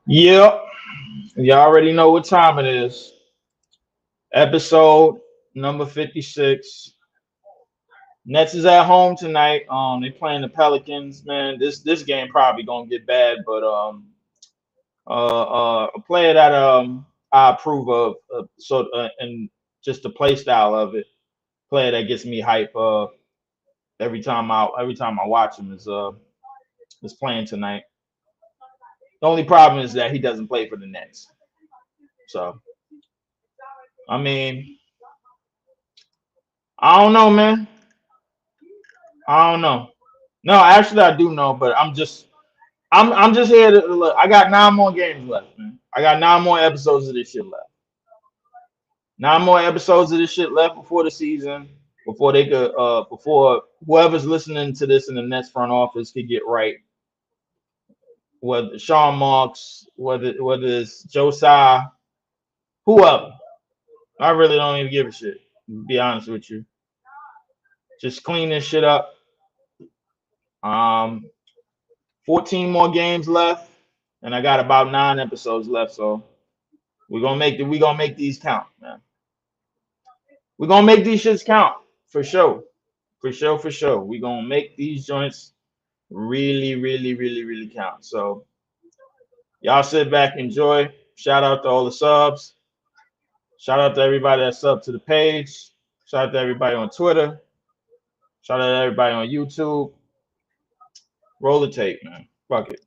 Yep. You already know what time it is. Episode number 56. Nets is at home tonight. They playing the Pelicans. Man, this game probably gonna get bad, but a player that I approve of, and just the play style of it. Player that gets me hype every time I watch him is playing tonight. The only problem is that he doesn't play for the Nets. So I mean, I don't know, man. I don't know. No, actually, I do know, but I'm just here to look. I got 9 more games left, man. I got 9 more episodes of this shit left. 9 more episodes of this shit left before the season, before whoever's listening to this in the Nets front office could get right. Whether Sean Marks, whether it's Josiah, whoever. I really don't even give a shit. To be honest with you, just clean this shit up. Um, 14 more games left, and I got about 9 episodes left. So we gonna make these count, man. We're gonna make these shits count for sure. For sure, for sure. We're gonna make these joints really, really, really, really count. So y'all sit back, enjoy. Shout out to all the subs. Shout out to everybody that subbed to the page. Shout out to everybody on Twitter. Shout out to everybody on YouTube. Roll the tape, man. Fuck it.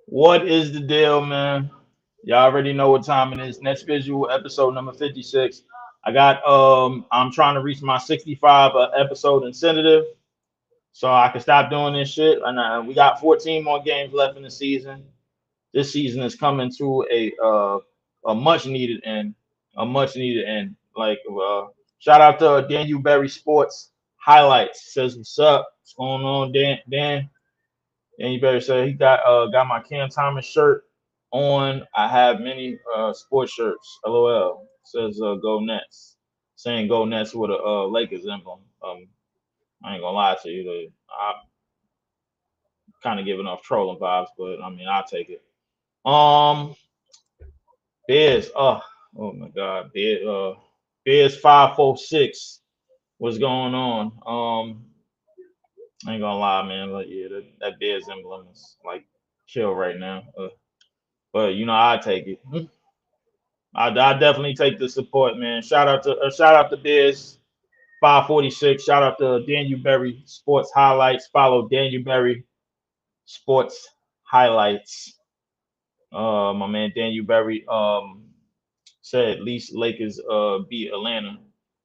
What is the deal, man? Y'all already know what time it is. Next visual episode number 56. I'm trying to reach my 65 episode incentive so I can stop doing this shit. And we got 14 more games left in the season. This season is coming to a much needed end. A much needed end. Shout out to Daniel Berry Sports Highlights. Says what's up? What's going on, Dan? And you better say he got my Cam Thomas shirt on. I have many sports shirts. LOL says go Nets, saying go Nets with a Lakers emblem. I ain't gonna lie to you, I'm kind of giving off trolling vibes, but I mean I'll take it. Um, Bears. Oh my God, Bears 546. What's going on? I ain't gonna lie, man. But yeah, that Bears emblem is like chill right now. But I take it. I definitely take the support, man. Shout out to Biz 546. Shout out to Daniel Berry Sports Highlights. Follow Daniel Berry Sports Highlights. My man Daniel Berry said at least Lakers beat Atlanta.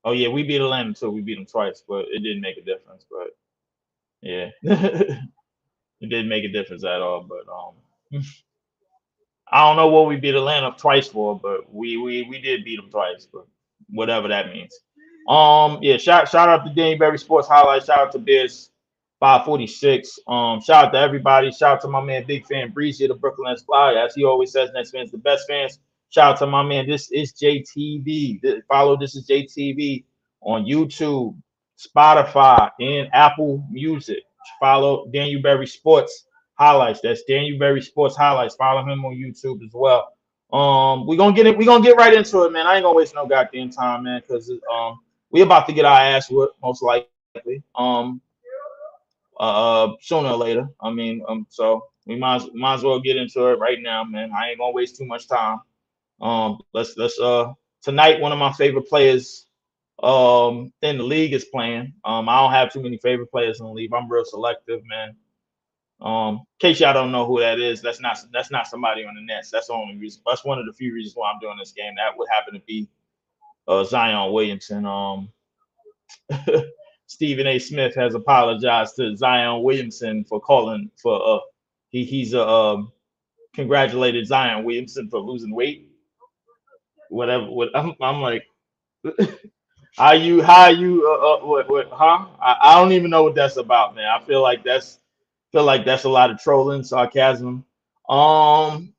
Oh yeah, we beat Atlanta too. We beat them twice, but it didn't make a difference. But yeah, it didn't make a difference at all. But I don't know what we beat Atlanta twice for, but we did beat them twice, but whatever that means. Yeah, shout out to Danny Berry Sports Highlights. Shout out to Biz 546. Shout out to everybody. Shout out to my man Big Fan Breezy of the Brooklyn Nets Fly. As he always says, Nets fans the best fans. Shout out to my man. This is JTV. Follow This is JTV on YouTube, Spotify, and Apple Music. Follow Daniel Berry Sports Highlights. That's Daniel Berry Sports Highlights. Follow him on YouTube as well. We're gonna get it. We're gonna get right into it, man. I ain't gonna waste no goddamn time, man, because we about to get our ass whipped most likely. Sooner or later. I mean, so we might as well get into it right now, man. I ain't gonna waste too much time. Let's tonight one of my favorite players in the league is playing. I don't have too many favorite players in the league. I'm real selective, man. In case y'all don't know who that is, that's not somebody on the Nets. That's the only reason. That's one of the few reasons why I'm doing this game. That would happen to be Zion Williamson. Stephen A. Smith has apologized to Zion Williamson for calling for he's congratulated Zion Williamson for losing weight. Whatever. I'm like, what, huh? I don't even know what that's about, man. I feel like that's a lot of trolling, sarcasm. Um,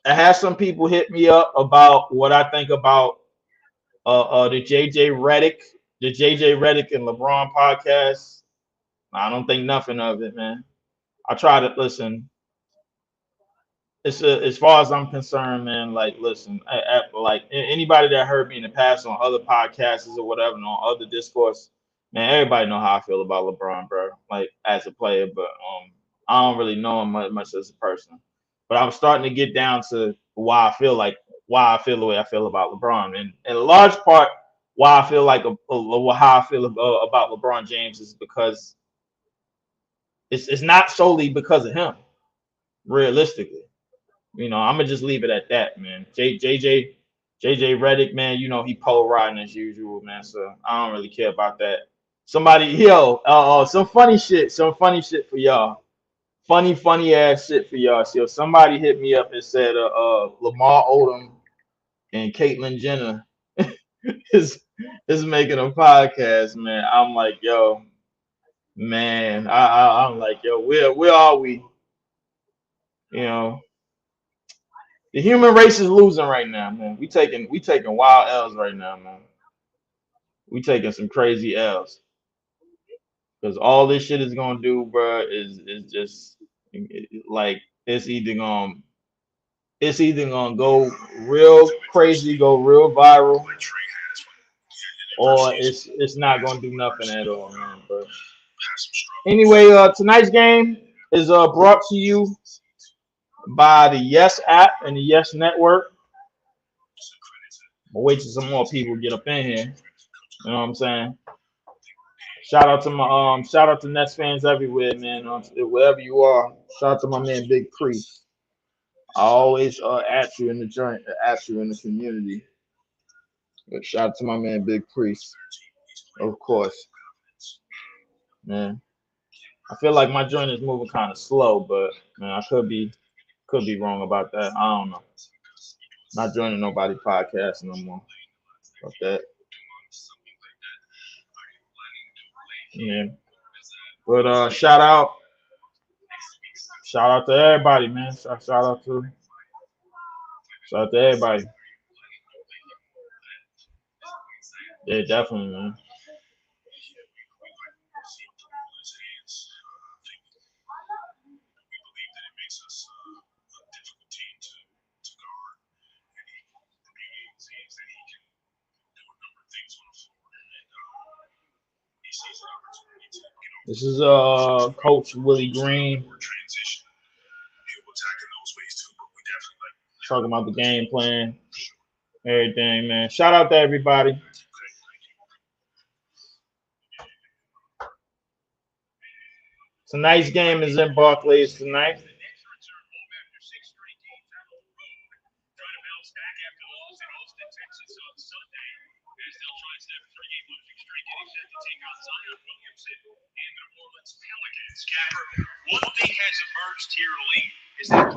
I had some people hit me up about what I think about the JJ Redick and LeBron podcast. I don't think nothing of it, man. I try to listen. As far as I'm concerned, man. Like, listen, anybody that heard me in the past on other podcasts or whatever, and on other discourse, man, everybody know how I feel about LeBron, bro. Like as a player, but I don't really know him much as a person. But I'm starting to get down to why I feel the way I feel about LeBron, and in a large part, why I feel like how I feel about LeBron James is because it's not solely because of him, realistically. I'm gonna just leave it at that, man. JJ Redick, man, he pole riding as usual, man. So I don't really care about that. Somebody, some funny shit for y'all. Funny ass shit for y'all. So somebody hit me up and said, Lamar Odom and Caitlyn Jenner is is making a podcast, man. I'm like, yo, man. I'm like, yo, where are we? You know. The human race is losing right now, man. We taking wild L's right now, man. We taking some crazy L's because all this shit is gonna do, bro, is just like it's either gonna go real crazy, go real viral, or it's not gonna do nothing at all, man. But anyway, tonight's game is brought to you by the Yes app and the Yes Network. I'll wait till some more people get up in here. You know what I'm saying? Shout out to Nets fans everywhere, man. Wherever you are. Shout out to my man Big Priest. I always at you in the joint, at you in the community. But shout out to my man Big Priest, of course, man. I feel like my joint is moving kind of slow, but man, I could be wrong about that. I don't know. Not joining nobody podcast no more. About that. Yeah. But shout out to everybody, man. Shout out to everybody. Yeah, definitely, man. This is Coach Willie Green talking about the game plan, everything, man. Shout out to everybody. Tonight's game is in Barclays tonight. One thing has emerged here late is that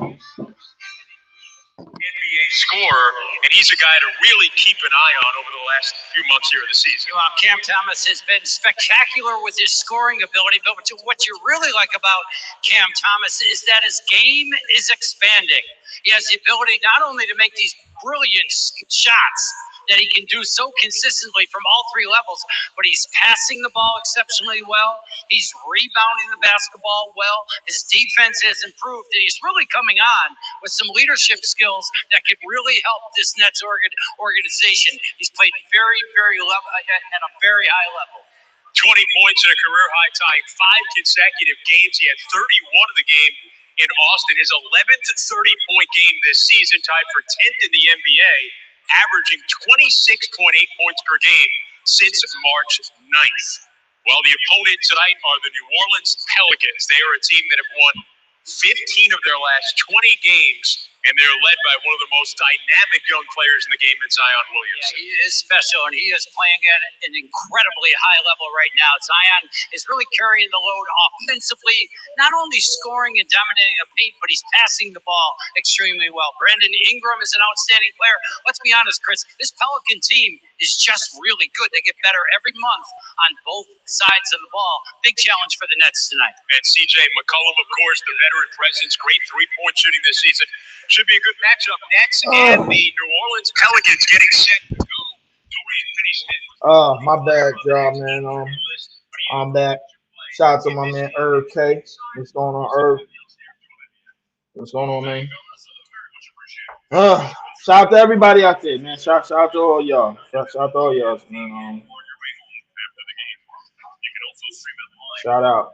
NBA scorer, and he's a guy to really keep an eye on over the last few months here of the season. Well, Cam Thomas has been spectacular with his scoring ability, but what you really like about Cam Thomas is that his game is expanding. He has the ability not only to make these brilliant shots that he can do so consistently from all three levels, but he's passing the ball exceptionally well. He's rebounding the basketball well. His defense has improved, and he's really coming on with some leadership skills that could really help this Nets organization. He's played very, very level at a very high level. 20 points in a career high tie, 5 consecutive games. He had 31 in the game in Austin. His 11th 30-point game this season, tied for 10th in the NBA, averaging 26.8 points per game since March 9th. Well, the opponent tonight are the New Orleans Pelicans. They are a team that have won 15 of their last 20 games and they're led by one of the most dynamic young players in the game in Zion Williamson. Yeah, he is special, and he is playing at an incredibly high level right now. Zion is really carrying the load offensively, not only scoring and dominating the paint, but he's passing the ball extremely well. Brandon Ingram is an outstanding player. Let's be honest, Chris, this Pelican team is just really good. They get better every month on both sides of the ball. Big challenge for the Nets tonight. And C.J. McCollum, of course, the veteran presence, great three-point shooting this season. Should be a good matchup. Nets and the New Orleans Pelicans getting set to go. Oh, my bad, y'all, man. I'm back. Shout out to my man Herb K. What's going on, Herb? What's going on, man? Shout out to everybody out there, man. Shout out to all y'all. Shout out to all y'all, man. Shout out.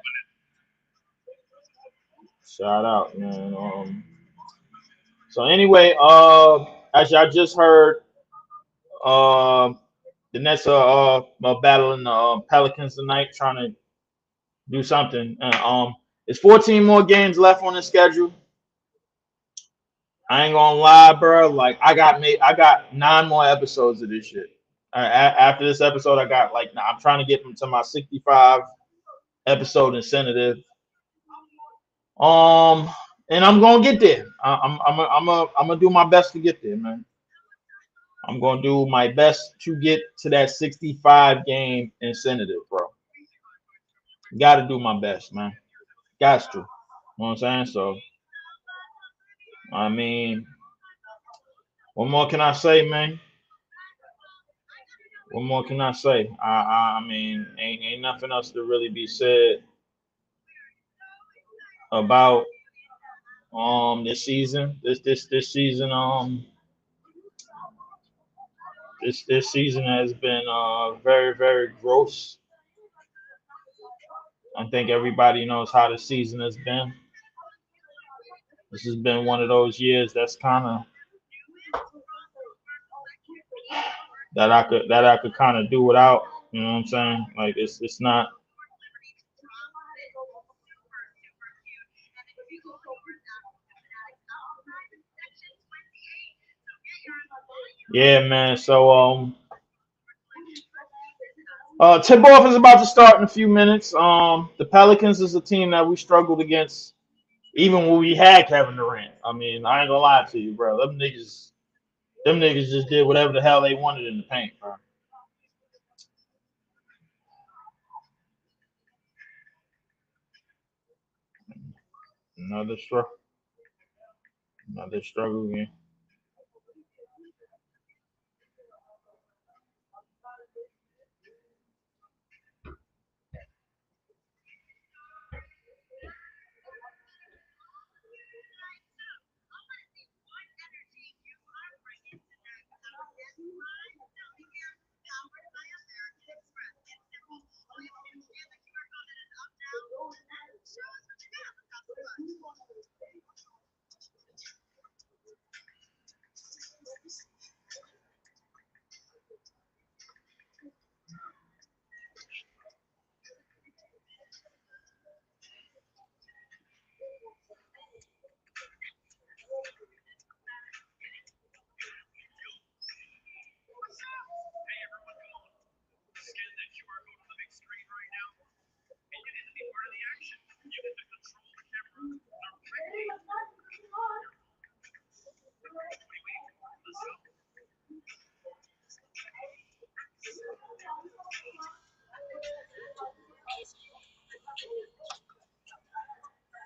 Shout out, man. So anyway, as y'all just heard, the Nets are battling the Pelicans tonight, trying to do something. It's 14 more games left on the schedule. I ain't gonna lie, bro. Like I got 9 more episodes of this shit. After this episode, I'm trying to get to my 65 episode incentive. And I'm gonna get there. I'm gonna do my best to get there, man. I'm gonna do my best to get to that 65 game incentive, bro. Got to do my best, man. Got to. You know what I'm saying? So, I mean, what more can I say, man? What more can I say? I mean, ain't nothing else to really be said about this season. This season this season has been very, very gross. I think everybody knows how the season has been. This has been one of those years that's kind of that I could kind of do without. You know what I'm saying? Like it's not. Yeah, man. So tip off is about to start in a few minutes. The Pelicans is a team that we struggled against even when we had Kevin Durant. I mean, I ain't gonna lie to you, bro. Them niggas just did whatever the hell they wanted in the paint, bro. Another struggle. Another struggle again.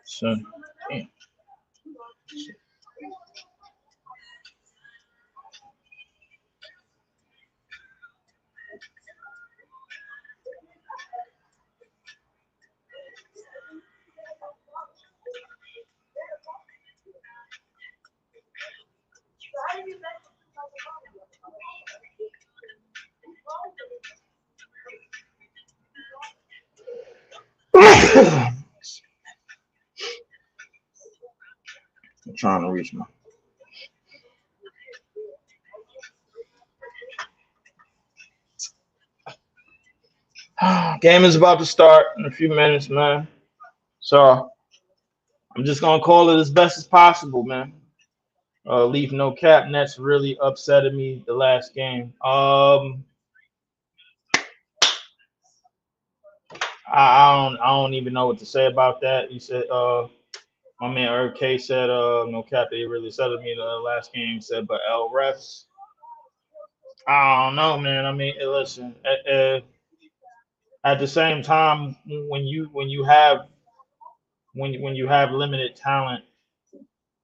So, damn. I'm trying to reach my. Game is about to start in a few minutes, man. So I'm just gonna call it as best as possible, man. Leaf no cap Nets really upsetted me the last game. I don't even know what to say about that. You said my man Herb K said no cap they really upsetted me the last game. He said but L refs. I don't know, man. I mean, listen. At the same time, when you have limited talent,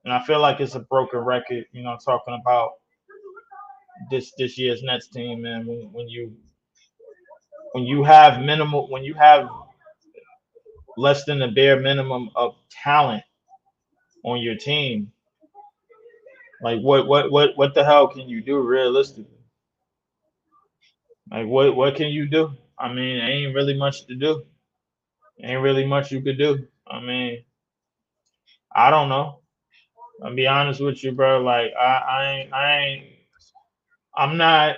and I feel like it's a broken record. You know, talking about this year's Nets team, man. When you have less than the bare minimum of talent on your team, like what the hell can you do realistically? Like what can you do? I mean, ain't really much to do. Ain't really much you could do. I mean, I don't know. I'll be honest with you, bro. Like I'm not.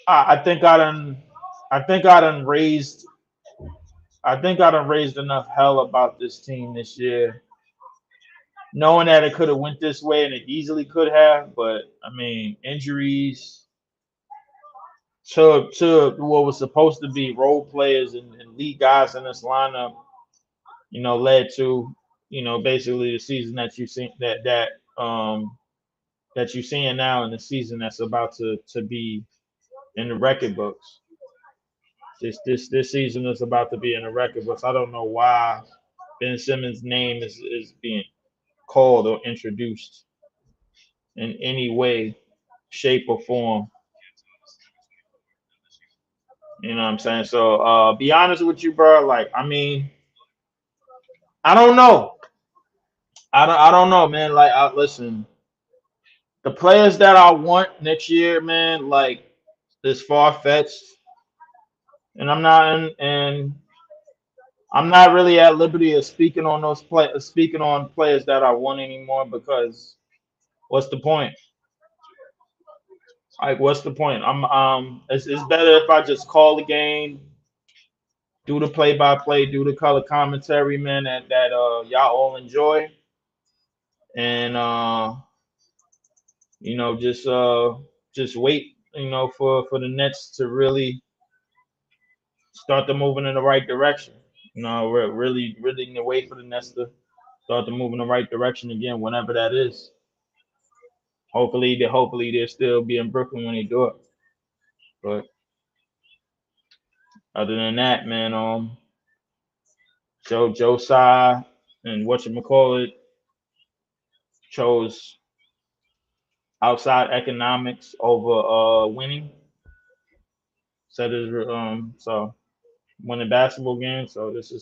I think I think I done raised. I think I done raised enough hell about this team this year, knowing that it could have went this way and it easily could have. But I mean, injuries to what was supposed to be role players and lead guys in this lineup, led to basically the season that you see that you're seeing now in the season that's about to be in the record books. This season is about to be in the record books. I don't know why Ben Simmons' name is being called or introduced in any way, shape, or form. You know what I'm saying? So be honest with you, bro. Like, I mean, I don't know. I don't know, man. Like, listen, the players that I want next year, man, like, is far fetched, and I'm not really at liberty of speaking on players that I want anymore because what's the point? Like, what's the point? It's better if I just call the game, do the play by play, do the color commentary, man. That y'all all enjoy, and just wait, for the Nets to really start to moving in the right direction. We're really need to wait for the Nets to start to move in the right direction again, whenever that is. Hopefully they'll still be in Brooklyn when they do it. But other than that, man, Joe Tsai and whatchamacallit chose outside economics over winning. Said is so winning basketball games. So this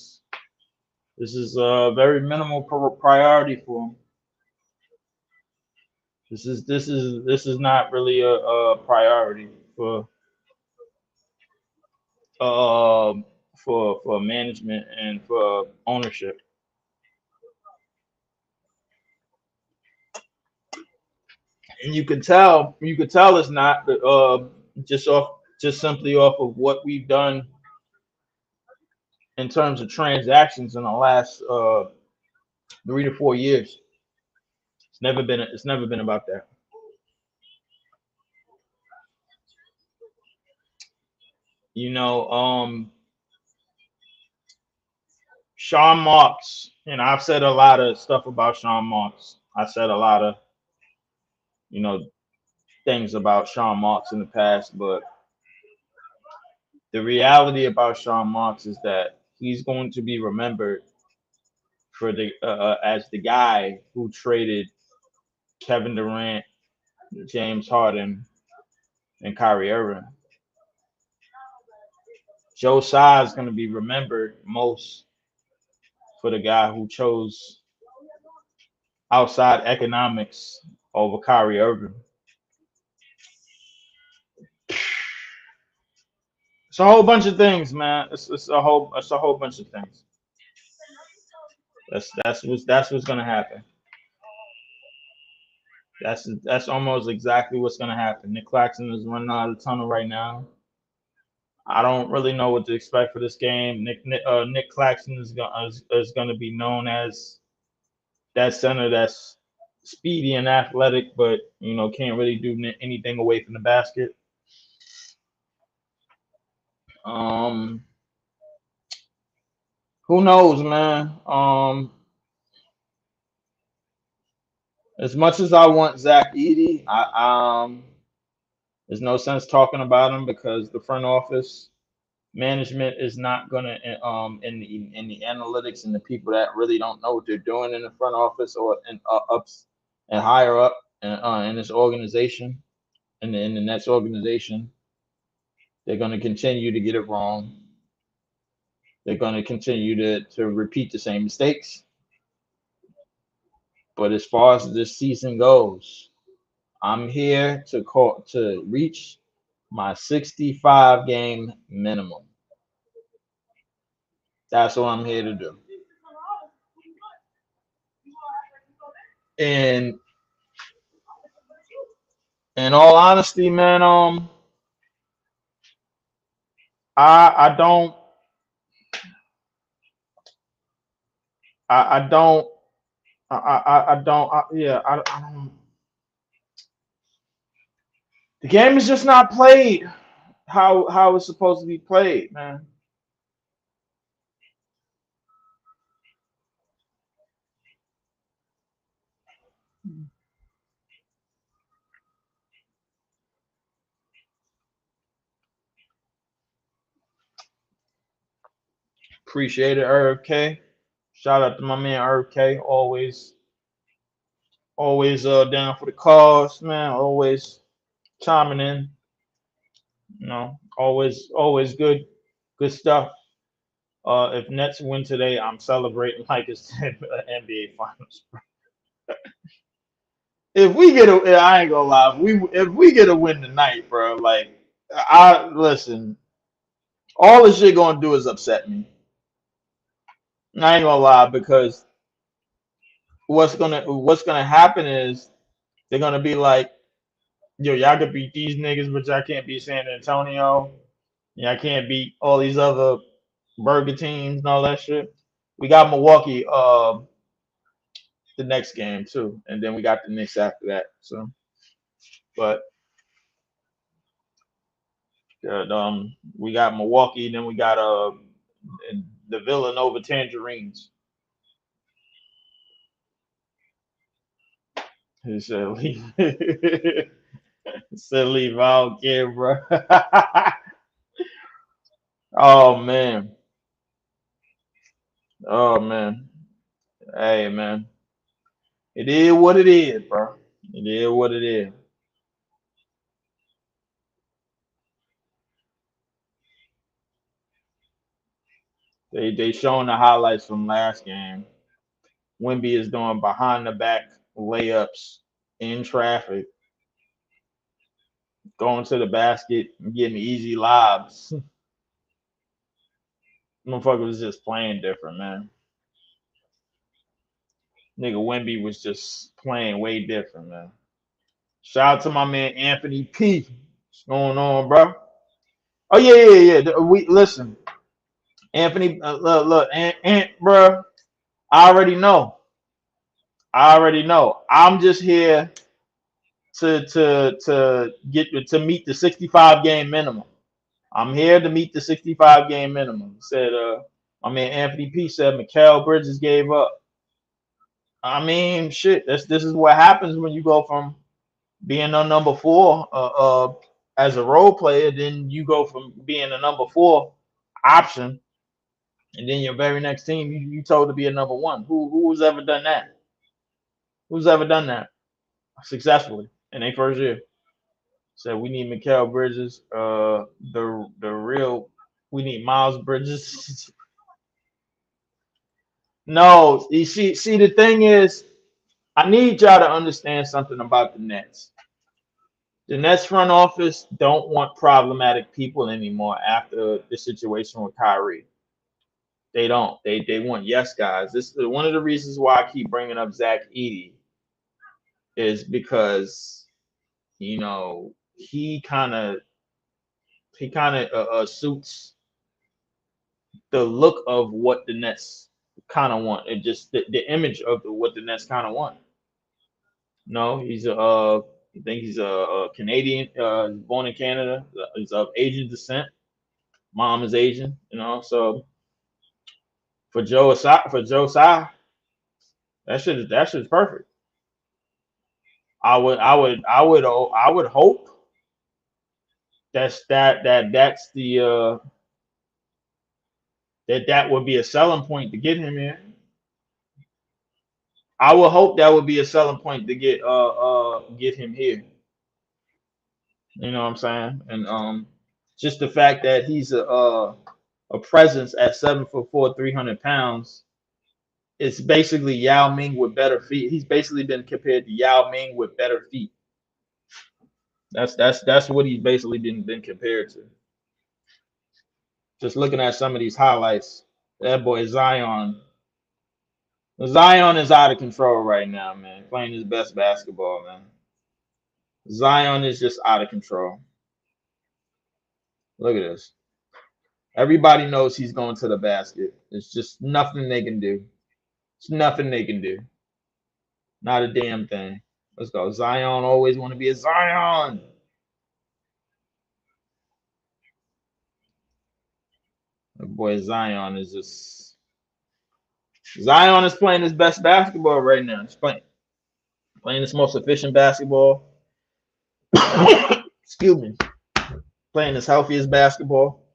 is a very minimal priority for him. This is not really a priority uh for management and for ownership. And you could tell it's not, but just simply off of what we've done in terms of transactions in the last 3 to 4 years. It's never been about that. You know, Sean Marks, and I've said a lot of stuff about Sean Marks. I said a lot of, you know, things about Sean Marks in the past, but the reality about Sean Marks is that he's going to be remembered for the as the guy who traded Kevin Durant, James Harden, and Kyrie Irving. Joe Tsai is going to be remembered most for the guy who chose outside economics over Kyrie Irving. It's a whole bunch of things, man. It's a whole bunch of things. That's what's gonna happen. That's almost exactly what's gonna happen. Nick Claxton is running out of the tunnel right now. I don't really know what to expect for this game. Nick Claxton is going to be known as that center that's speedy and athletic, but can't really do anything away from the basket. Um, who knows, man? As much as I want Zach Edey, there's no sense talking about him because the front office management is not gonna in the analytics and the people that really don't know what they're doing in the front office or in ups and higher up in this organization in the Nets organization. They're gonna continue to get it wrong. They're gonna continue to repeat the same mistakes. But as far as this season goes, I'm here to reach my 65 game minimum. That's what I'm here to do. And in all honesty, man, I don't I don't I don't yeah I don't. The game is just not played how it's supposed to be played, man. Appreciate it, Irv K. Shout out to my man Irv K. Always down for the cause, man. Always chiming in. Always good stuff. If Nets win today, I'm celebrating like it's NBA Finals. If we get a, I ain't gonna lie. If we get a win tonight, bro, like I listen, all this shit gonna do is upset me. I ain't gonna lie because what's gonna happen is they're gonna be like, yo, y'all could beat these niggas, but y'all can't beat San Antonio. Y'all can't beat all these other burger teams and all that shit. We got Milwaukee the next game too, and then we got the Knicks after that. So, but we got Milwaukee, then we got the Villanova Tangerines. He said leave. He said leave. I don't care, bro. Oh man. Oh man. Hey man. It is what it is, bro. It is what it is. They showing the highlights from last game. Wimby is doing behind the back layups in traffic, going to the basket and getting easy lobs. Motherfucker was just playing different, man. Nigga Wimby was just playing way different, man. Shout out to my man Anthony P. What's going on, bro? Oh yeah. We listen, Anthony. Look, bro. I already know. I already know. I'm just here to get to meet the 65 game minimum. I'm here to meet the 65 game minimum. Said my man Anthony P said Mikal Bridges gave up. I mean, shit. This is what happens when you go from being a number four as a role player, then you go from being a number four option, and then your very next team you told to be a number one. Who's ever done that? Who's ever done that successfully in their first year? Said we need Mikal Bridges. The real we need Miles Bridges. No, you see the thing is, I need y'all to understand something about the Nets. The Nets front office don't want problematic people anymore after the situation with Kyrie. They don't. They want yes guys. This is one of the reasons why I keep bringing up Zach Edey is because he kind of suits the look of what the Nets kind of want. It just the image of what the Nets kind of want. No, he's a I think he's a Canadian, born in Canada. He's of Asian descent. Mom is Asian, So for Joe Tsai, that shit's perfect. I would hope that's the that would be a selling point to get him in. I would hope that would be a selling point to get him here. You know what I'm saying? And just the fact that he's a presence at 7'4", 300 pounds. It's basically Yao Ming with better feet. He's basically been compared to Yao Ming with better feet. That's what he's basically been compared to. Just looking at some of these highlights, that boy Zion. Zion is out of control right now, man. Playing his best basketball, man. Zion is just out of control. Look at this. Everybody knows he's going to the basket. It's just nothing they can do. It's nothing they can do. Not a damn thing. Let's go. Zion always want to be a Zion. The boy Zion is just Zion is playing his best basketball right now. He's playing his most efficient basketball. Excuse me. Playing his healthiest basketball.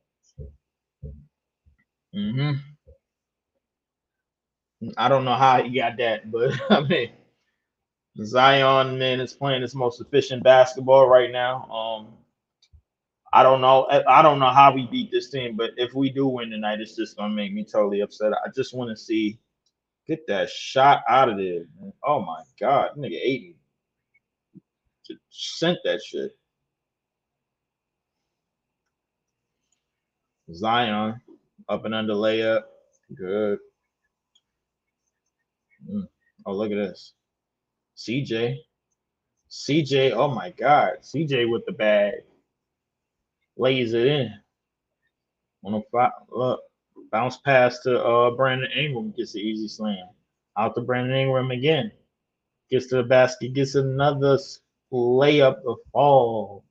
I don't know how he got that, but I mean, Zion, man, is playing his most efficient basketball right now. I don't know. I don't know how we beat this team, but if we do win tonight, it's just gonna make me totally upset. I just want to see get that shot out of there. Man. Oh my god, nigga Aiden just sent that shit. Zion up and under layup, good. Oh look at this, CJ. Oh my god, CJ with the bag, lays it in. 105. Look, bounce pass to Brandon Ingram, gets the easy slam. Out to Brandon Ingram again. Gets to the basket, gets another layup to fall.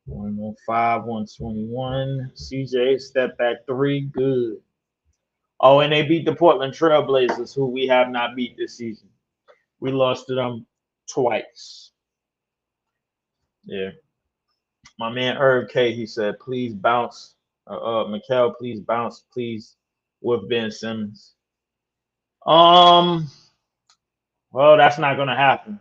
105, 121. CJ, step back three, good. Oh, and they beat the Portland Trailblazers, who we have not beat this season. We lost to them twice. Yeah. My man Herb K, he said, please bounce. Mikhail, please bounce, please, with Ben Simmons. Well, that's not gonna happen.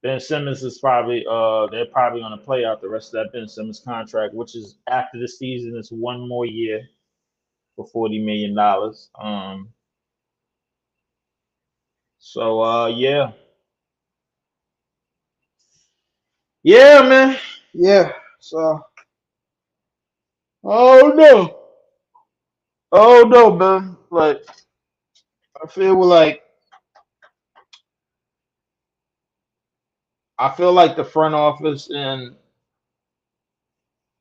Ben Simmons is probably they're probably gonna play out the rest of that Ben Simmons contract, which is after the season. It's one more year for $40 million. So yeah. Yeah, man. Yeah. So oh no. Oh no, man. Like I feel like the front office and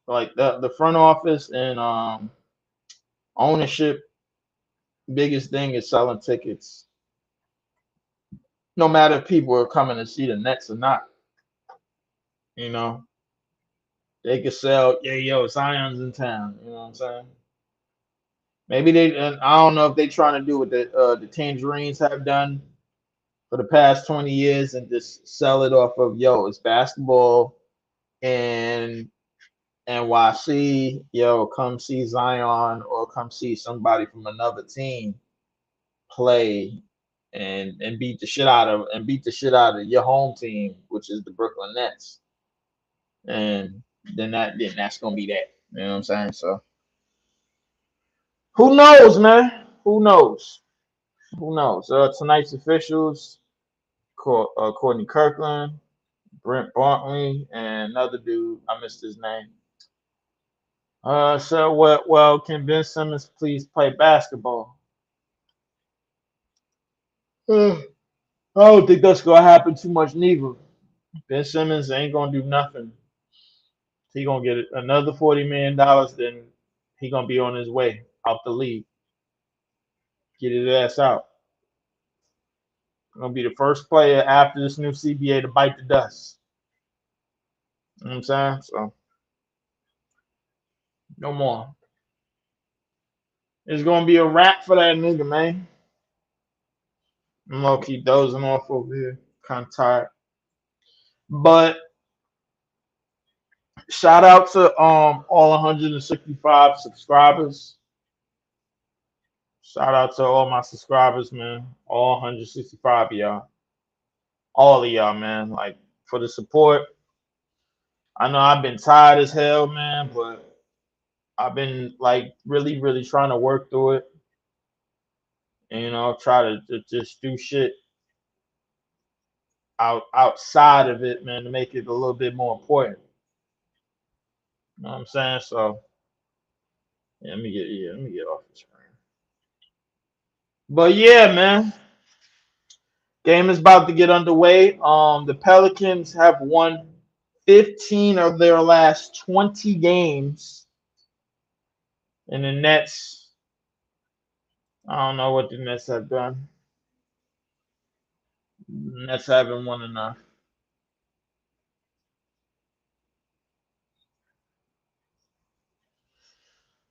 like the front office and ownership biggest thing is selling tickets. No matter if people are coming to see the Nets or not, you know, they could sell. Yeah, yo, Zion's in town. You know what I'm saying? Maybe they. And I don't know if they trying to do what the Tangerines have done for the past 20 years and just sell it off of yo, it's basketball and NYC. Yo, come see Zion or come see somebody from another team play and beat the shit out of your home team, which is the Brooklyn Nets. And then that's gonna be that. You know what I'm saying? So who knows, man? Who knows? Who knows? Tonight's officials, Courtney Kirkland, Brent Bartley, and another dude. I missed his name. So what? Well, can Ben Simmons please play basketball? I don't think that's gonna happen too much neither. Ben Simmons ain't gonna do nothing. He gonna get another $40 million, then he gonna be on his way. out the league. Get his ass out. Gonna be the first player after this new CBA to bite the dust. You know what I'm saying? So no more. It's gonna be a wrap for that nigga, man. I'm low key dozing off over here. Kinda tired. But shout out to all 165 subscribers. Shout out to all my subscribers, man. All 165 of y'all. All of y'all, man. Like for the support. I know I've been tired as hell, man, but I've been like really, really trying to work through it. And, try to just do shit outside of it, man, to make it a little bit more important. You know what I'm saying? So let me get off the screen. But yeah, man. Game is about to get underway. The Pelicans have won 15 of their last 20 games. And the Nets, I don't know what the Nets have done. The Nets haven't won enough.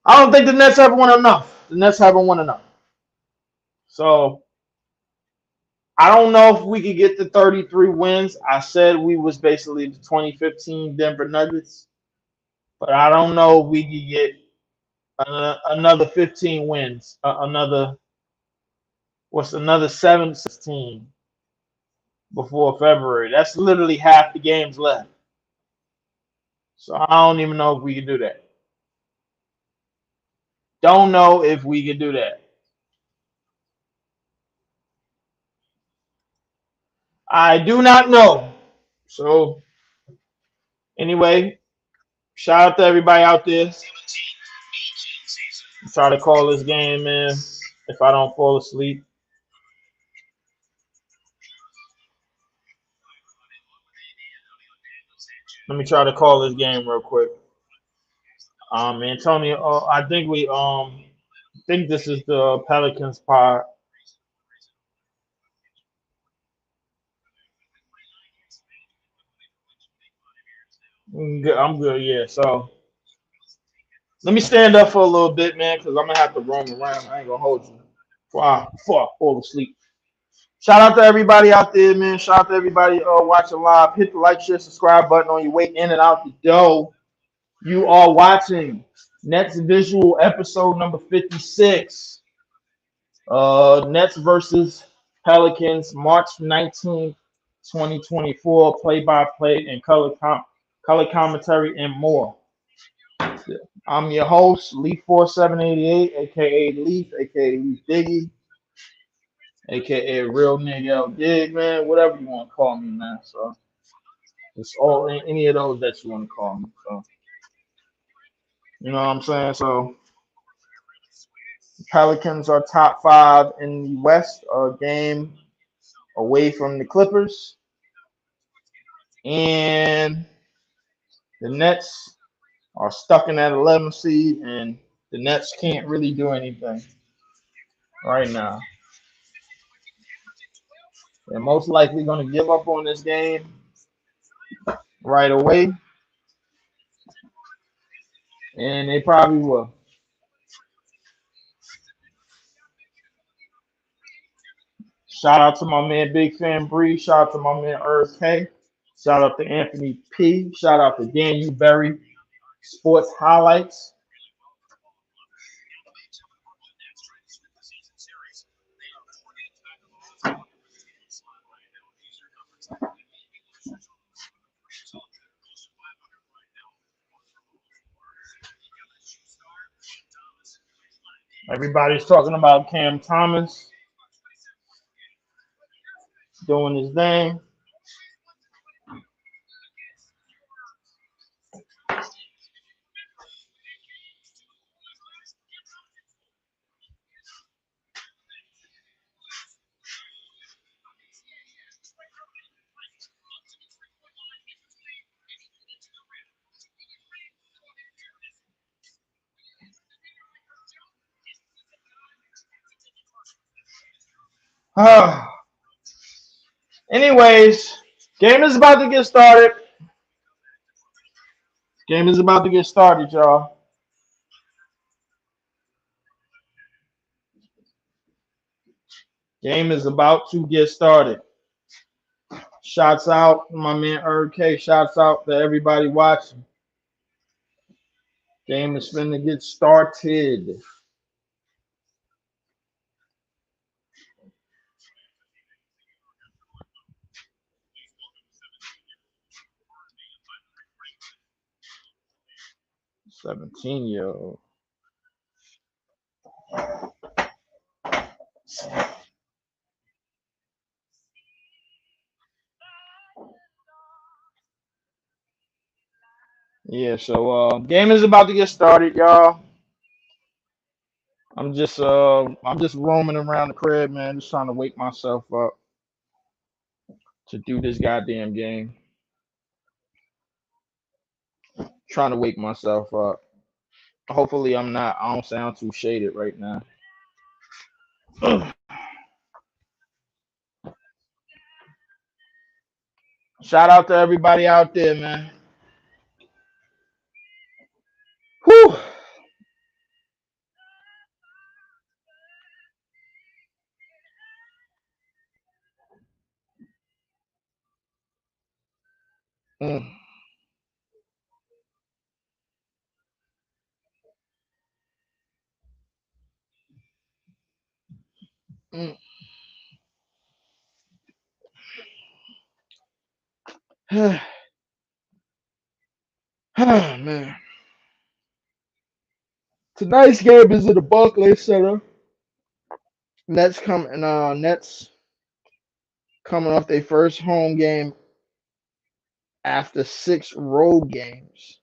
I don't think the Nets have won enough. The Nets haven't won enough. So I don't know if we could get the 33 wins. I said we was basically the 2015 Denver Nuggets, but I don't know if we could get another 15 wins. Another 7-16 before February. That's literally half the games left. So I don't even know if we can do that. Don't know if we can do that. I do not know. So anyway, shout out to everybody out there. Try to call this game, man. If I don't fall asleep. Let me try to call this game real quick. Antonio, I think this is the Pelicans part. I'm good, yeah. So let me stand up for a little bit, man, because I'm gonna have to roam around. I ain't gonna hold you before I fall asleep. Shout out to everybody out there, man. Shout out to everybody watching live. Hit the like, share, subscribe button on your way in and out the door. You are watching Nets Visual episode number 56. Nets versus Pelicans, March 19th, 2024. Play-by-play and color commentary and more. I'm your host, Leaf4788, aka Leaf, aka Leaf Diggy, aka Real Nigga L Dig, man. Whatever you want to call me, man. So it's all any of those that you want to call me. So you know what I'm saying? So Pelicans are top 5 in the West, a game away from the Clippers. And the Nets are stuck in that 11 seed, and the Nets can't really do anything right now. They're most likely going to give up on this game right away, and they probably will. Shout out to my man Big Fan Bree. Shout out to my man Earth K. Shout out to Anthony P. Shout out to Daniel Berry Sports Highlights. Everybody's talking about Cam Thomas doing his thing. Anyways, game is about to get started. Game is about to get started, y'all. Game is about to get started. Shots out, my man Herb K. Shots out to everybody watching. Game is finna get started. Seventeen-year old. Yeah, so game is about to get started, y'all. I'm just roaming around the crib, man, just trying to wake myself up to do this goddamn game. Trying to wake myself up. Hopefully I don't sound too shaded right now. Shout out to everybody out there, man. Whew. Mm, mm. Man. Tonight's game is in the Barclays Center. Nets coming off their first home game after six road games.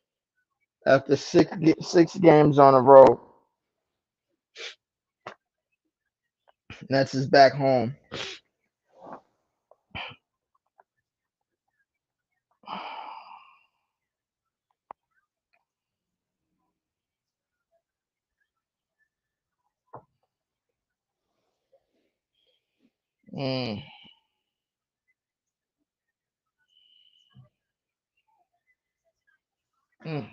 After six games on a road. Nets is back home. Mm, mm,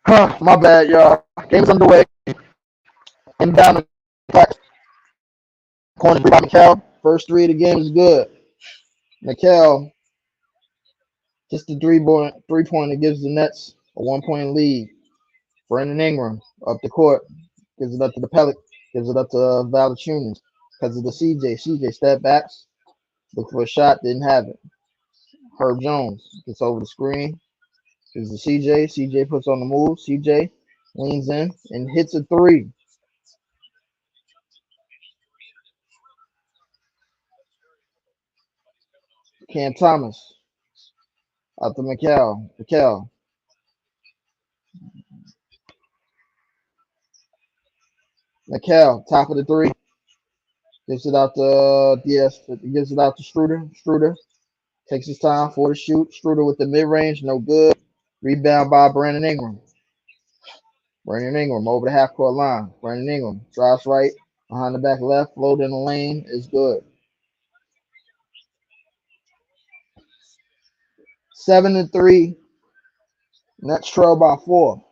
Huh, my bad, y'all. Game is underway. Inbound corner by McCall. First three of the game is good. McCall hits the three pointer, gives the Nets a 1 point lead. Brandon Ingram up the court, gives it up to the Pelicans, gives it up to Valanciunas because of the CJ. CJ step backs, look for a shot, didn't have it. Herb Jones gets over the screen, gives the CJ. CJ puts on the move. CJ leans in and hits a three. Cam Thomas out to McCall. McCall, top of the three. Gives it out to DS. Gives it out to Struder. Struder takes his time for the shoot. Struder with the mid range, no good. Rebound by Brandon Ingram. Brandon Ingram over the half court line. Brandon Ingram drives right behind the back left, float in the lane is good. 7-3. Nets trail by 4.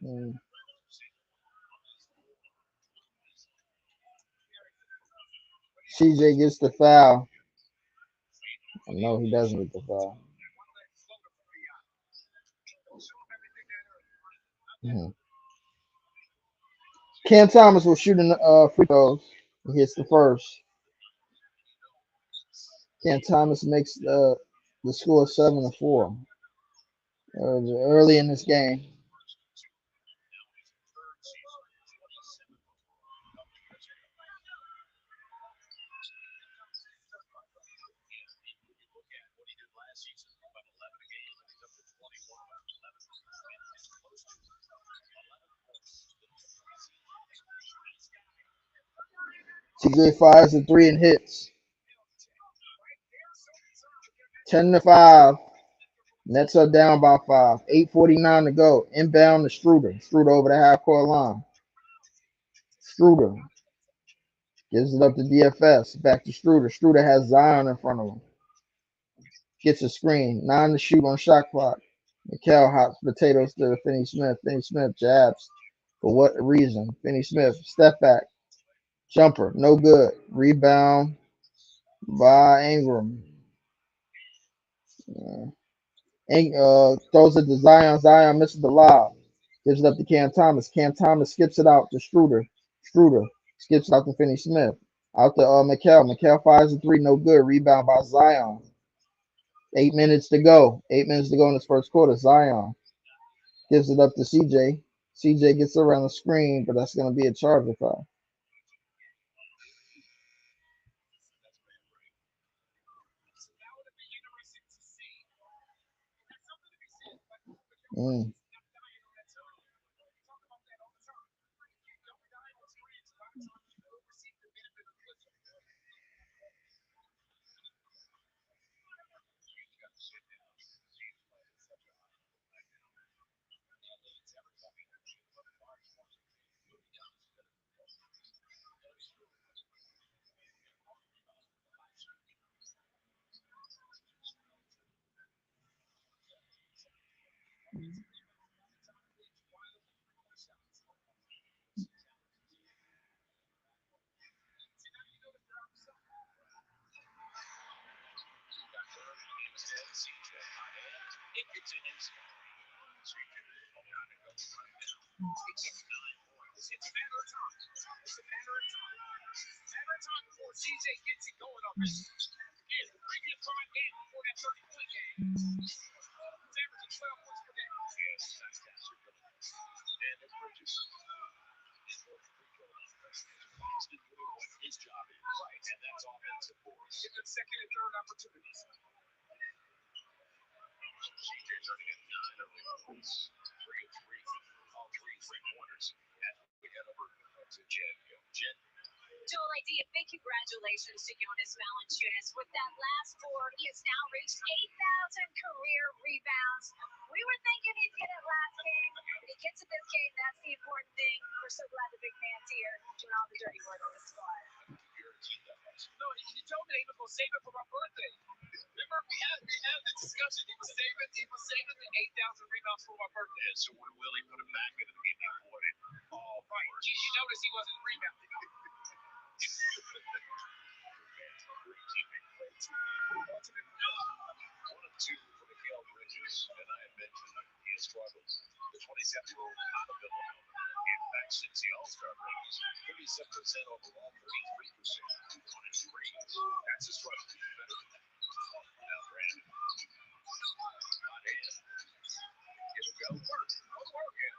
Mm. CJ gets the foul. No, he doesn't get the foul. Mhm. Cam Thomas was shooting free throws. He hits the first. Cam Thomas makes the score 7-4 early in this game. CJ fires a three and hits. 10-5. Nets are down by 5. 8:49 to go. Inbound to Struder. Struder over the half court line. Struder gives it up to DFS. Back to Struder. Struder has Zion in front of him. Gets a screen. 9 to shoot on shot clock. Mikal hops potatoes to Finney Smith. Finney Smith jabs. For what reason? Finney Smith. Step back. Jumper. No good. Rebound by Ingram. Throws it to Zion. Zion misses the lob. Gives it up to Cam Thomas. Cam Thomas skips it out to Struder. Struder skips it out to Finney Smith. Out to Mikal. Mikal fires a three. No good. Rebound by Zion. 8 minutes to go. 8 minutes to go in this first quarter. Zion gives it up to CJ. CJ gets around the screen, but that's going to be a charge foul. Mm. Joel, I do big congratulations to Jonas Valanciunas. With that last score, he has now reached 8,000 career rebounds. We were thinking he'd get it last game, but he gets it this game. That's the important thing. We're so glad the big man's here doing all the dirty work on the squad. No, he told me he was going to save it for my birthday. Remember, we had the discussion. He was saving the 8,000 rebounds for my birthday. Yeah, so when Willie put him back in the game, he won it all. Right. You notice he wasn't rebounding. One of two for Mikal Bridges, and I had mentioned he has struggled. The 27-year-old out of Villanova. In fact, since the All-Star break, 37% overall, 33% on his threes. That's a struggle. Now, Brandon. Hot hand. Give him go. Work. Yeah.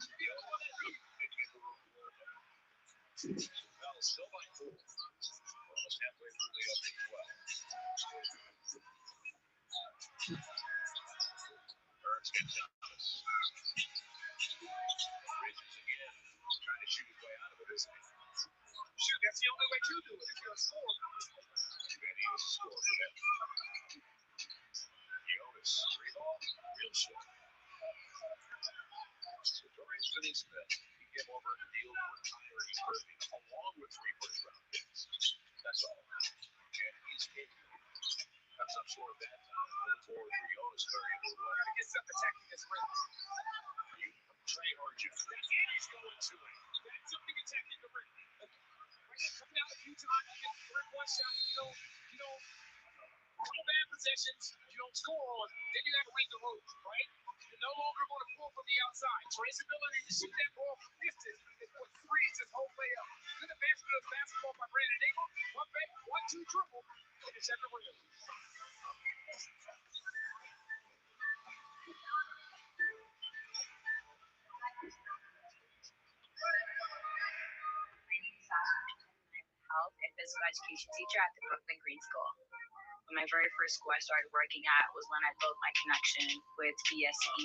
The other one that beat. Didn't get the room. Well, still by 4. Almost halfway through the opening 12. Burns gets Thomas. Bridges again. Trying to shoot his way out of it, isn't he? Shoot, that's the only way to do it if you're a scorer. And he is a scorer for them. Jonas, three ball, real short. So Dorian Finney-Smith, he came over to deal with Kyrie Irving along with 3 first-round picks. That's all. And he's capable. Comes up short that time. Forward for Jonas very well. Got to get some attacking this rim. Trey Hargis. And he's going to it. That's something attacking the rim. Come down a few times, you get 3-1 shot, you don't couple bad possessions, you don't score on, then you got to read the road, right? You're no longer going to pull from the outside. Trey's ability to shoot that ball from distance is what frees his whole layup. Good advancement of basketball by Brandon Ingram. 1-2 triple. Finish at the rim. Health and physical education teacher at the Brooklyn Green School. My very first school I started working at was when I built my connection with BSE.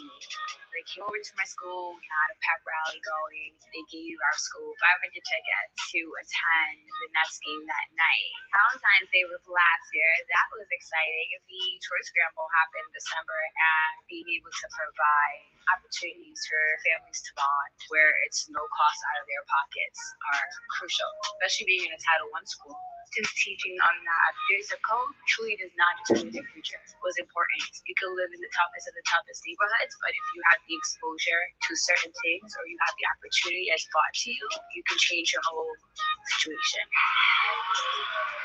They came over to my school, we had a pep rally going. They gave our school 500 tickets to attend the Nets game that night. Valentine's Day was last year. That was exciting. The Choice Scramble happened in December, and being able to provide opportunities for families to bond where it's no cost out of their pockets are crucial, especially being in a Title I school. Just teaching them that physical truly does not determine their future was important. You can live in the toughest neighborhoods, but if you have the exposure to certain things or you have the opportunity as brought to you, you can change your whole situation.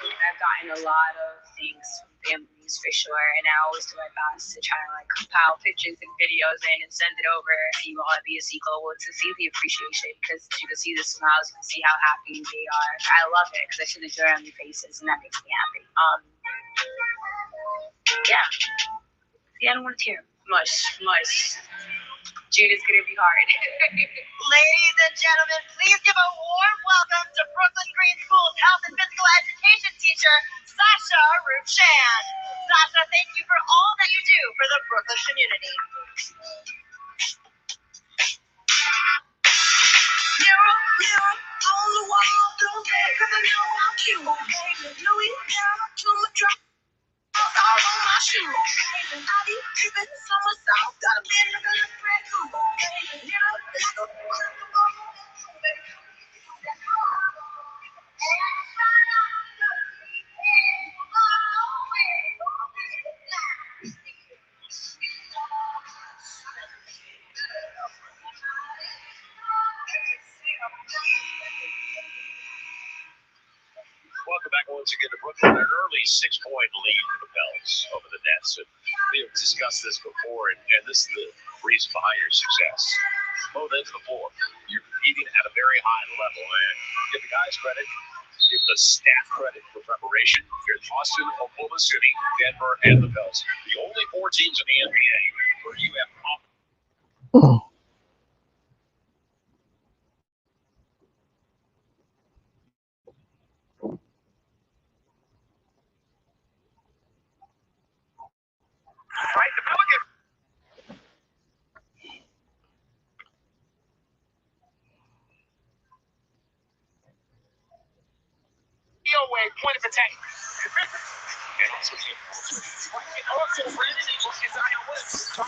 I've gotten a lot of things from families for sure, and I always do my best to try to like compile pictures and videos in and send it over to you all at BSC Global to see the appreciation, because you can see the smiles, you can see how happy they are. I love it because I see the joy on their faces, and that makes me happy. Yeah, I don't want to tear much. June is gonna be hard. Ladies and gentlemen, please give a warm welcome to Brooklyn Green School's health and physical education teacher, Sasha Ruchan. Sasha, thank you for all that you do for the Brooklyn community. Mirror on the wall, don't care, 'cause I know I'm cute. Louis down to my drop. All on my shoes. I be dripping summer south. Got a man looking like brand new. Like a Welcome back once again to Brooklyn. An early 6-point lead for the Pels over the Nets. And we have discussed this before, and this is the reason behind your success. Both ends of the floor. You're competing at a very high level, and give the guys credit, give the staff credit for preparation. You're in Boston, Oklahoma City, Denver, and the Pels. The only 4 teams in the NBA where you have right, the Pelicans. Away, point of attack. And also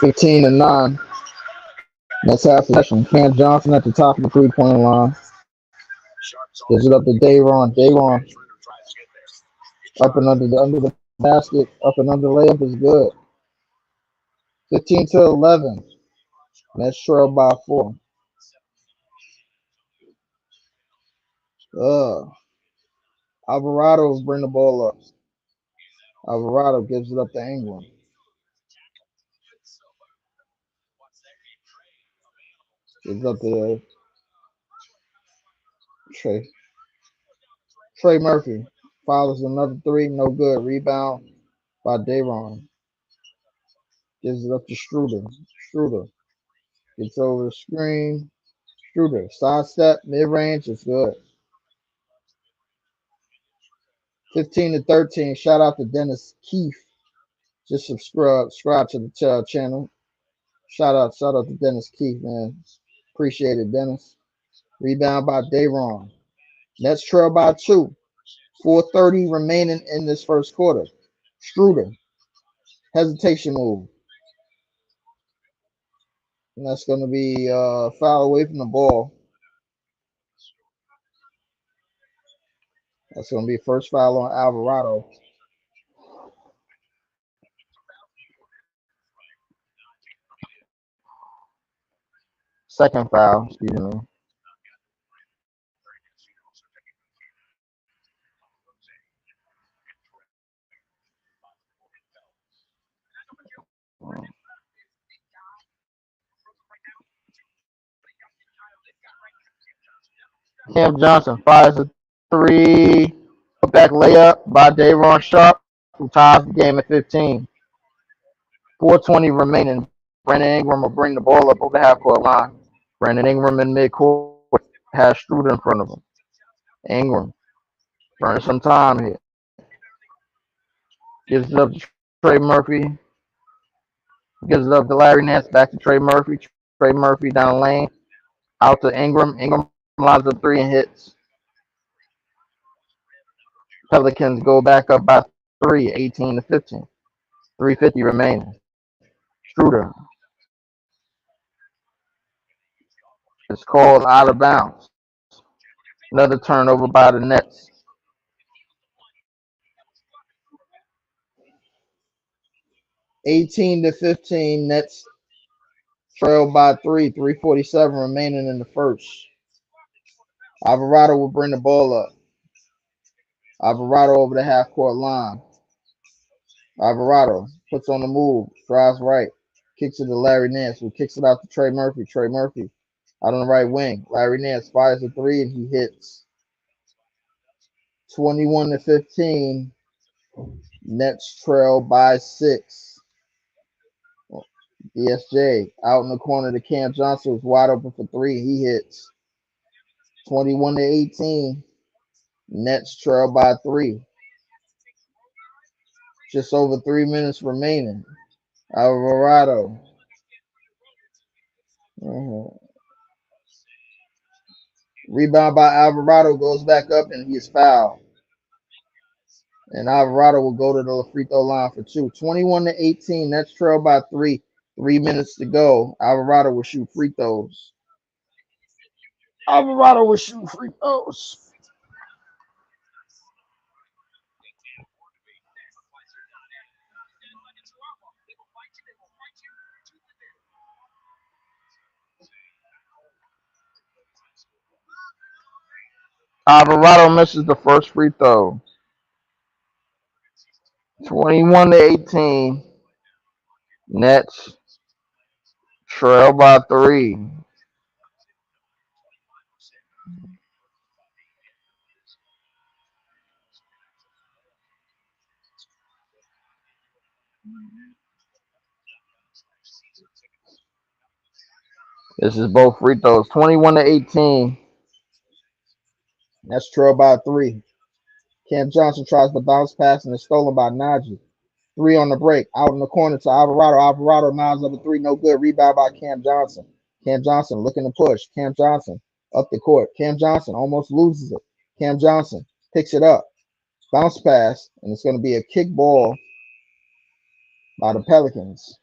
15-9. That's half possession. Cam Johnson at the top of the 3-point line. Gives it up to Dayron. Dayron up and under the basket. Up and under layup is good. 15-11. That's trailed by 4. Alvarado bring the ball up. Alvarado gives it up to Ingram. Gives up to Trey Murphy. Follows another 3. No good. Rebound by Dayron. Gives it up to Struder. Struder gets over the screen. Struder sidestep, mid-range is good. 15-13. Shout out to Dennis Keefe. Just subscribe to the channel. Shout out to Dennis Keefe, man. Appreciate it, Dennis. Rebound by Dayron. Nets trail by 2. 4:30 remaining in this first quarter. Struder. Hesitation move. And that's going to be foul away from the ball. That's going to be first foul on Alvarado. Second foul, excuse me. Cam Johnson fires a 3. Back layup by Dayron Sharp, who ties the game at 15. 4:20 remaining. Brandon Ingram will bring the ball up over the half-court line. Brandon Ingram in midcourt has Struder in front of him. Ingram burning some time here. Gives it up to Trey Murphy. Gives it up to Larry Nance. Back to Trey Murphy. Trey Murphy down the lane. Out to Ingram. Ingram lines up three and hits. Pelicans go back up by three, 18-15. 3:50 remaining. Struder is called out of bounds. Another turnover by the Nets. 18-15. Nets trailed by three. 3:47 remaining in the first. Alvarado will bring the ball up. Alvarado over the half court line. Alvarado puts on the move, drives right, kicks it to Larry Nance, who kicks it out to Trey Murphy. Trey Murphy out on the right wing. Larry Nance fires a three and he hits. 21-15. Nets trail by six. DSJ out in the corner to Cam Johnson, who's wide open for three. He hits. 21-18. Nets trail by three. Just over 3 minutes remaining. Alvarado. Mhm. Rebound by Alvarado goes back up and he's fouled. And Alvarado will go to the free throw line for two. 21-18. Nets trail by three. 3 minutes to go. Alvarado will shoot free throws. Alvarado will shoot free throws. Alvarado misses the first free throw. 21-18. Nets trail by three. This is both free throws. 21-18. Nets trail by three. Cam Johnson tries to bounce pass and is stolen by Najee. Three on the break. Out in the corner to Alvarado. Alvarado lines up a three. No good. Rebound by Cam Johnson. Cam Johnson looking to push. Cam Johnson up the court. Cam Johnson almost loses it. Cam Johnson picks it up. Bounce pass. And it's going to be a kick ball by the Pelicans.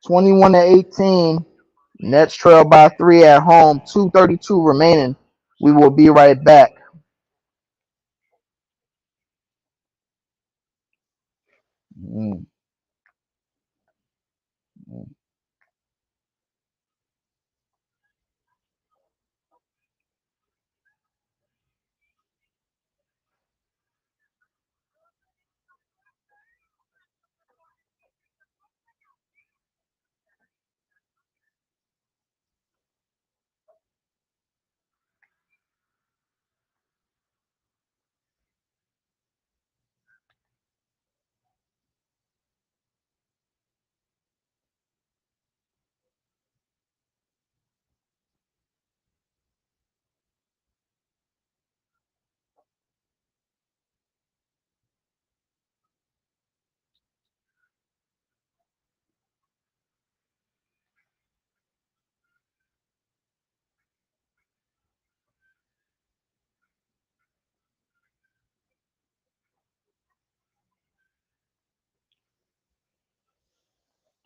21-18. Nets trail by three at home. 2:32 remaining. We will be right back. Mm, mm.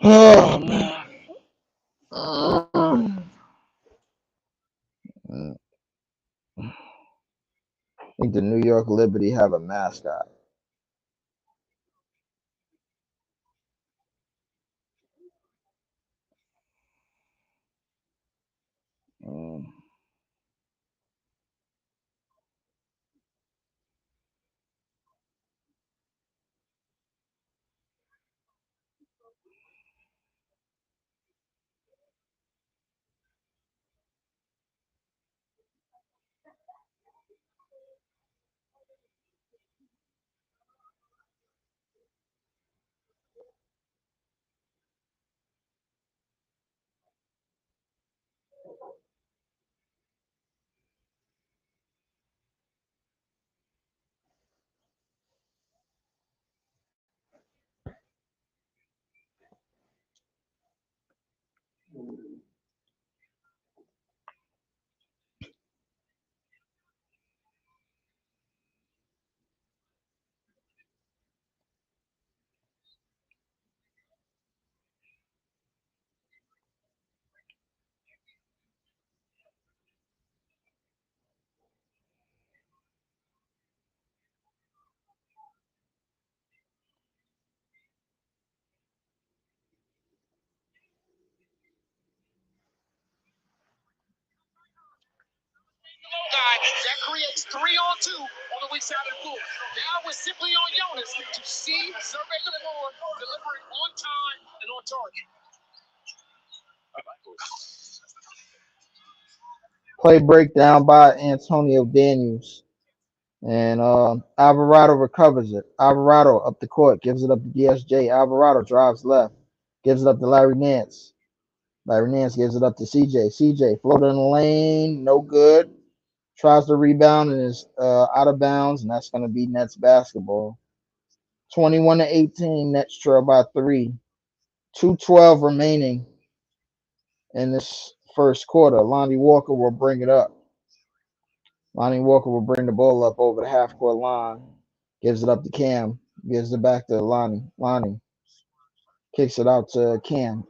Oh man. Mm. I think the New York Liberty have a mascot. Mm. That creates 3-on-2 on the weak side of the floor. Now we're simply on Jonas to see, survey the floor, delivering on time and on target. Play breakdown by Antonio Daniels. And Alvarado recovers it. Alvarado up the court, gives it up to DSJ. Alvarado drives left, gives it up to Larry Nance. Larry Nance gives it up to CJ. CJ floated in the lane, no good. Tries to rebound and is out of bounds, and that's going to be Nets basketball. 21-18, Nets trail by 3. 2:12 remaining in this first quarter. Lonnie Walker will bring it up. Lonnie Walker will bring the ball up over the half court line. Gives it up to Cam. Gives it back to Lonnie. Lonnie kicks it out to Cam.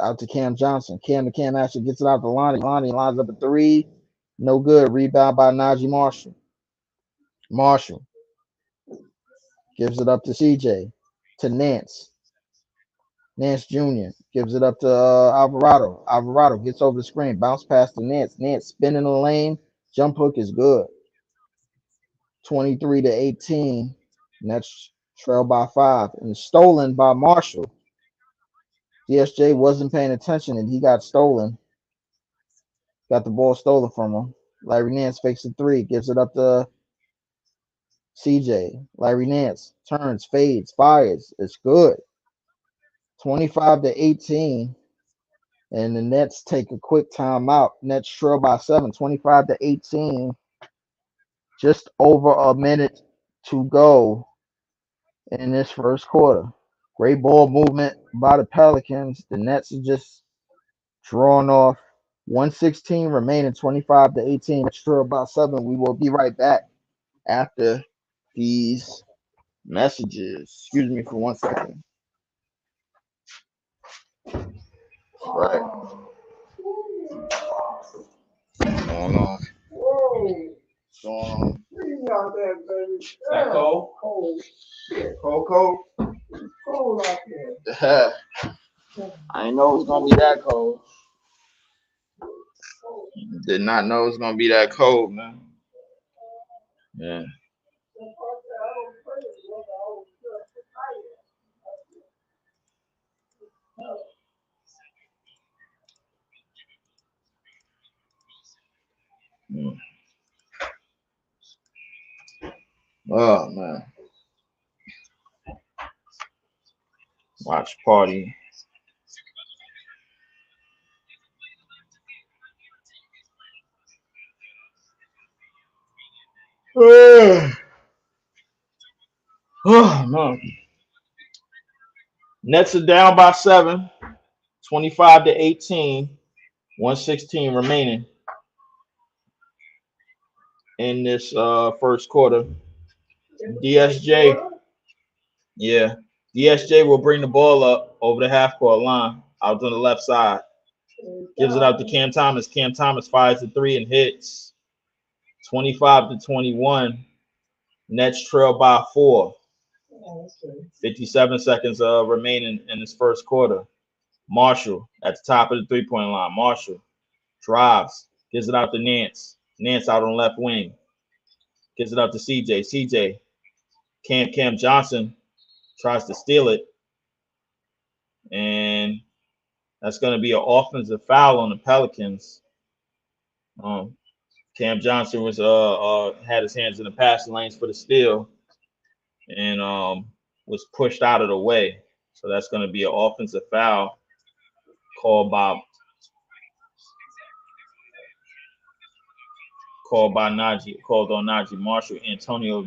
Out to Cam Johnson. Cam to Cam actually gets it out to Lonnie. Lonnie lines up a 3. No good. Rebound by Najee Marshall. Marshall gives it up to CJ. To Nance. Nance Jr. gives it up to Alvarado. Alvarado gets over the screen. Bounce pass to Nance. Nance spinning the lane. Jump hook is good. 23-18. Nets trail by 5. And stolen by Marshall. DSJ wasn't paying attention and he got stolen. Got the ball stolen from him. Larry Nance fakes a 3. Gives it up to CJ. Larry Nance turns, fades, fires. It's good. 25-18. And the Nets take a quick timeout. Nets trail by 7, 25-18. Just over a minute to go in this first quarter. Great ball movement by the Pelicans. The Nets are just drawn off. 116 remaining, 25-18. Nets trail by 7. We will be right back after these messages. Excuse me for 1 second. All right. What's going on? What's going on? That cold? Cold? Cold out there. I didn't know it was gonna be that cold. Did not know it was gonna be that cold, man. Yeah. Oh man. Watch party. Oh man. Nets are down by 7, 25-18. 116 remaining in this first quarter. DSJ. Yeah. DSJ will bring the ball up over the half court line out on the left side. Gives it out to Cam Thomas. Cam Thomas fires the 3 and hits. 25-21. Nets trail by 4. 57 seconds remaining in this first quarter. Marshall at the top of the 3-point line. Marshall drives. Gives it out to Nance. Nance out on left wing. Gives it out to CJ. CJ. Cam Johnson tries to steal it. And that's going to be an offensive foul on the Pelicans. Cam Johnson was had his hands in the passing lanes for the steal and was pushed out of the way. So that's going to be an offensive foul called by on Najee Marshall. Antonio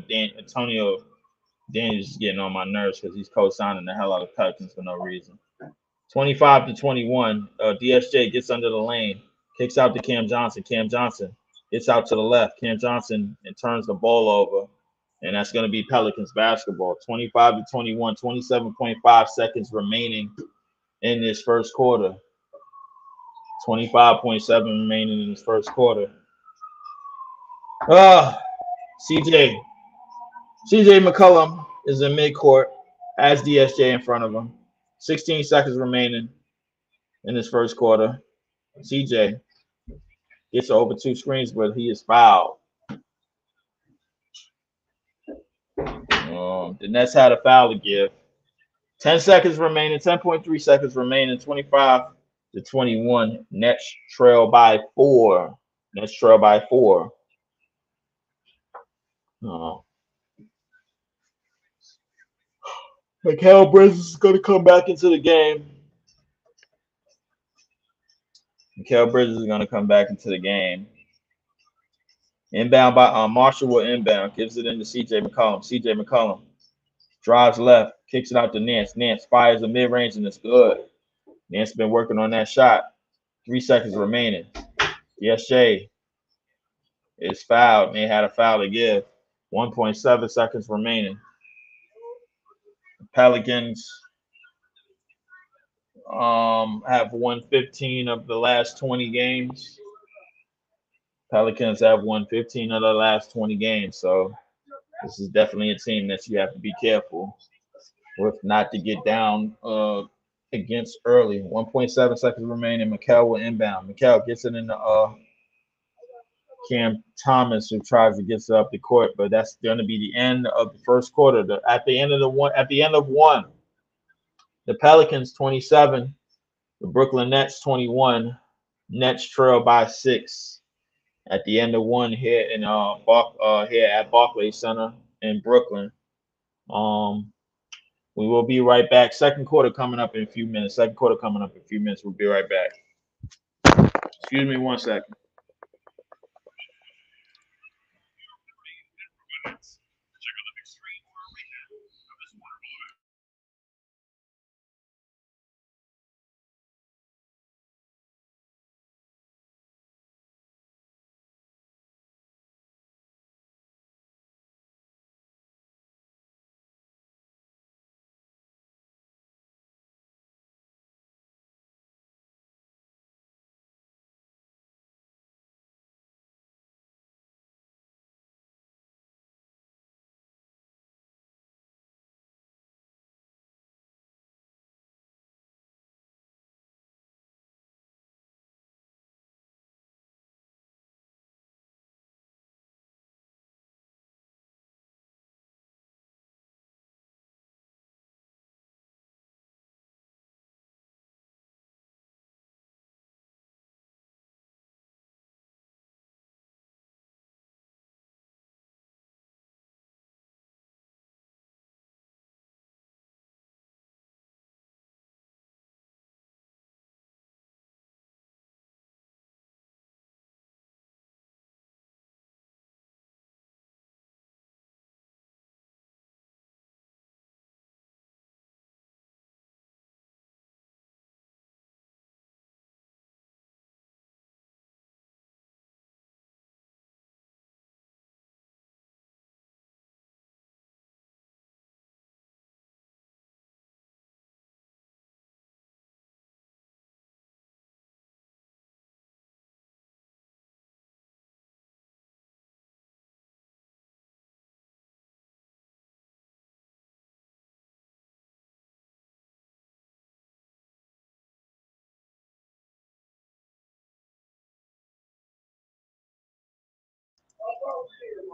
Daniels is getting on my nerves because he's co-signing the hell out of Pelicans for no reason. 25-21. DSJ gets under the lane, kicks out to Cam Johnson. Cam Johnson gets out to the left. Cam Johnson and turns the ball over, and that's going to be Pelicans basketball. 25-21. 27.5 seconds remaining in this first quarter. 25.7 remaining in this first quarter. CJ McCollum is in midcourt, has DSJ in front of him. 16 seconds remaining in this first quarter. CJ Gets over 2 screens, but he is fouled. The Nets had a foul to give. 10 seconds remaining, 10.3 seconds remaining, 25-21. Nets trail by 4. Nets trail by 4. Mikal Bridges is going to come back into the game. Mikal Bridges is going to come back into the game. Inbound by Marshall will inbound. Gives it into C.J. McCollum. C.J. McCollum drives left. Kicks it out to Nance. Nance fires a mid-range and it's good. Nance been working on that shot. 3 seconds remaining. Yes, Jay is fouled. They had a foul to give. 1.7 seconds remaining. Pelicans have won 15 of the last 20 games. Pelicans have won 15 of the last 20 games. So this is definitely a team that you have to be careful with not to get down against early. 1.7 seconds remaining. Mikal will inbound. Mikal gets it into Cam Thomas, who tries to get it up the court, but that's going to be the end of the first quarter. At the end of one, the Pelicans 27, the Brooklyn Nets 21. Nets trail by 6 at the end of one here in here at Barclays Center in Brooklyn. We will be right back. Second quarter coming up in a few minutes. We'll be right back. Excuse me 1 second.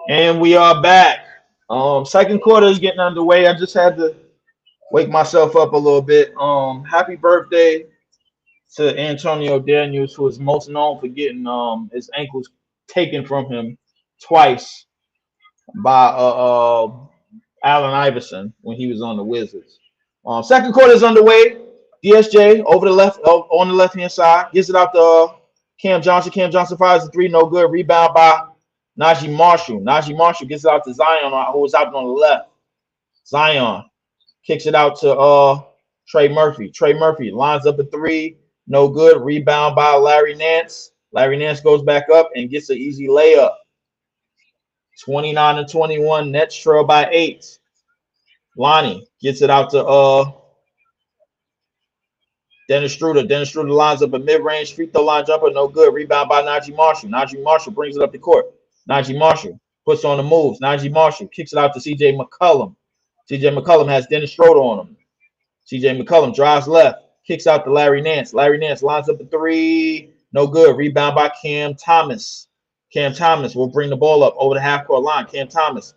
And we are back. Second quarter is getting underway. I just had to wake myself up a little bit. Happy birthday to Antonio Daniels, who is most known for getting his ankles taken from him twice by Allen Iverson when he was on the Wizards. Second quarter is underway. DSJ over the left on the left hand side gets it out to Cam Johnson. Cam Johnson fires a three, no good. Rebound by Najee Marshall. Najee Marshall gets it out to Zion, who was out on the left. Zion kicks it out to Trey Murphy. Trey Murphy lines up a three, no good. Rebound by Larry Nance. Larry Nance goes back up and gets an easy layup. 29-21. Nets trail by 8. Lonnie gets it out to Dennis Schroeder. Dennis Schroeder lines up a mid-range free throw line jumper, no good. Rebound by Najee Marshall. Najee Marshall brings it up the court. Najee Marshall puts on the moves. Najee Marshall kicks it out to C.J. McCollum. C.J. McCollum has Dennis Schroeder on him. C.J. McCollum drives left, kicks out to Larry Nance. Larry Nance lines up a three, No good. Rebound by Cam Thomas. Cam Thomas will bring the ball up over the half court line. Cam Thomas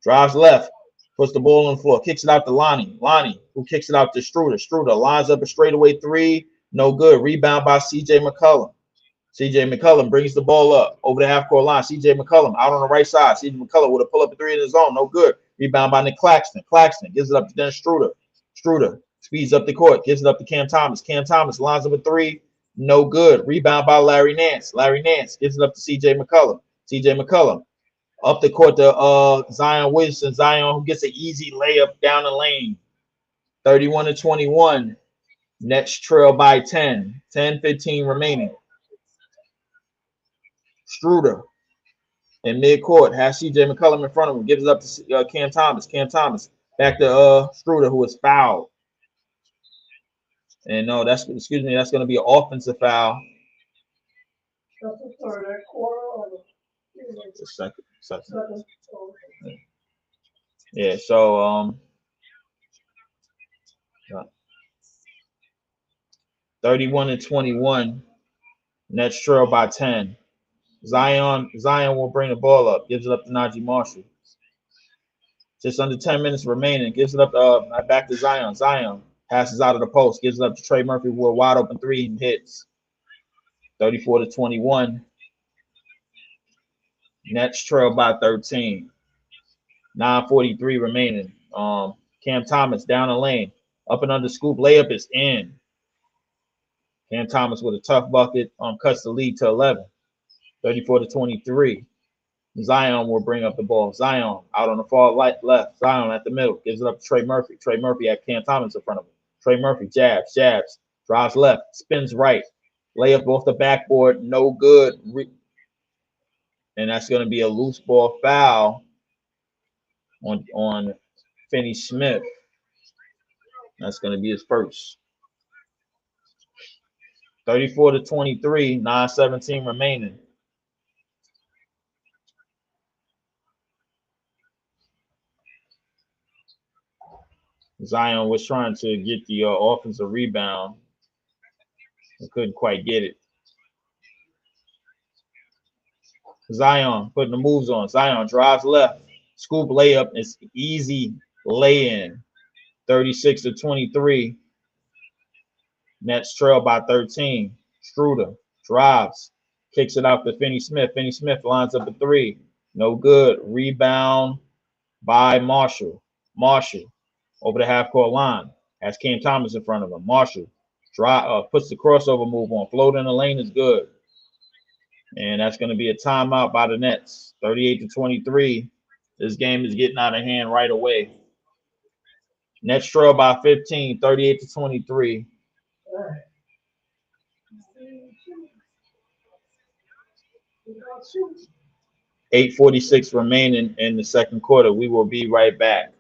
drives left, puts the ball on the floor, kicks it out to Lonnie. Lonnie, who kicks it out to Struder. Struder lines up a straightaway three. No good. Rebound by C.J. McCollum. C.J. McCollum brings the ball up over the half-court line. C.J. McCollum out on the right side. C.J. McCollum with a pull-up a three in his zone. No good. Rebound by Nick Claxton. Claxton gives it up to Dennis Struder. Struder speeds up the court. Gives it up to Cam Thomas. Cam Thomas lines up a three. No good. Rebound by Larry Nance. Larry Nance gives it up to C.J. McCollum. C.J. McCollum up the court to Zion Williamson. Zion who gets an easy layup down the lane. 31-21. Nets trail by 10. 10-15 remaining. Struder in midcourt has C.J. McCollum in front of him. Gives it up to Cam Thomas. Cam Thomas back to Struder, who is fouled. And no, that's going to be an offensive foul. Second. Yeah. So 31-21. Nets trail by 10. Zion will bring the ball up. Gives it up to Najee Marshall. Just under 10 minutes remaining. Gives it up back to Zion. Zion passes out of the post. Gives it up to Trey Murphy with a wide open three and hits. 34-21. Nets trail by 13. 9:43 remaining. Cam Thomas down the lane. Up and under scoop. Layup is in. Cam Thomas with a tough bucket cuts the lead to 11. 34-23. Zion will bring up the ball. Zion out on the far left. Zion at the middle. Gives it up to Trey Murphy. Trey Murphy at Cam Thomas in front of him. Trey Murphy jabs. Drives left. Spins right. Layup off the backboard. No good. And that's going to be a loose ball foul on Finney Smith. That's going to be his first. 34-23. 9:17 remaining. Zion was trying to get the offensive rebound. He couldn't quite get it. Zion putting the moves on. Zion drives left. Scoop layup is easy lay-in. 36-23. Nets trail by 13. Struder drives. Kicks it out to Finney Smith. Finney Smith lines up a three. No good. Rebound by Marshall. Marshall over the half-court line. Has Cam Thomas in front of him. Marshall puts the crossover move on. Float in the lane is good. And that's going to be a timeout by the Nets. 38-23. This game is getting out of hand right away. Nets trail by 15, 38-23. 8:46 remaining in the second quarter. We will be right back.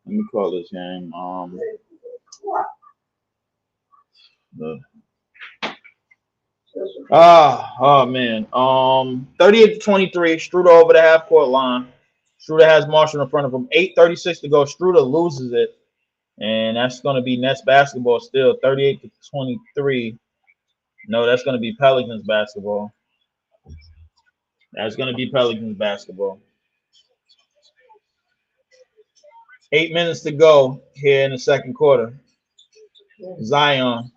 Let me call this game. The, oh man. 38-23. Struder over the half court line. Struder has Marshall in front of him. 8:36 to go. Struder loses it, and that's going to be Nets basketball still. 38-23. No, that's going to be Pelicans basketball. That's going to be Pelicans basketball. 8 minutes to go here in the second quarter. Zion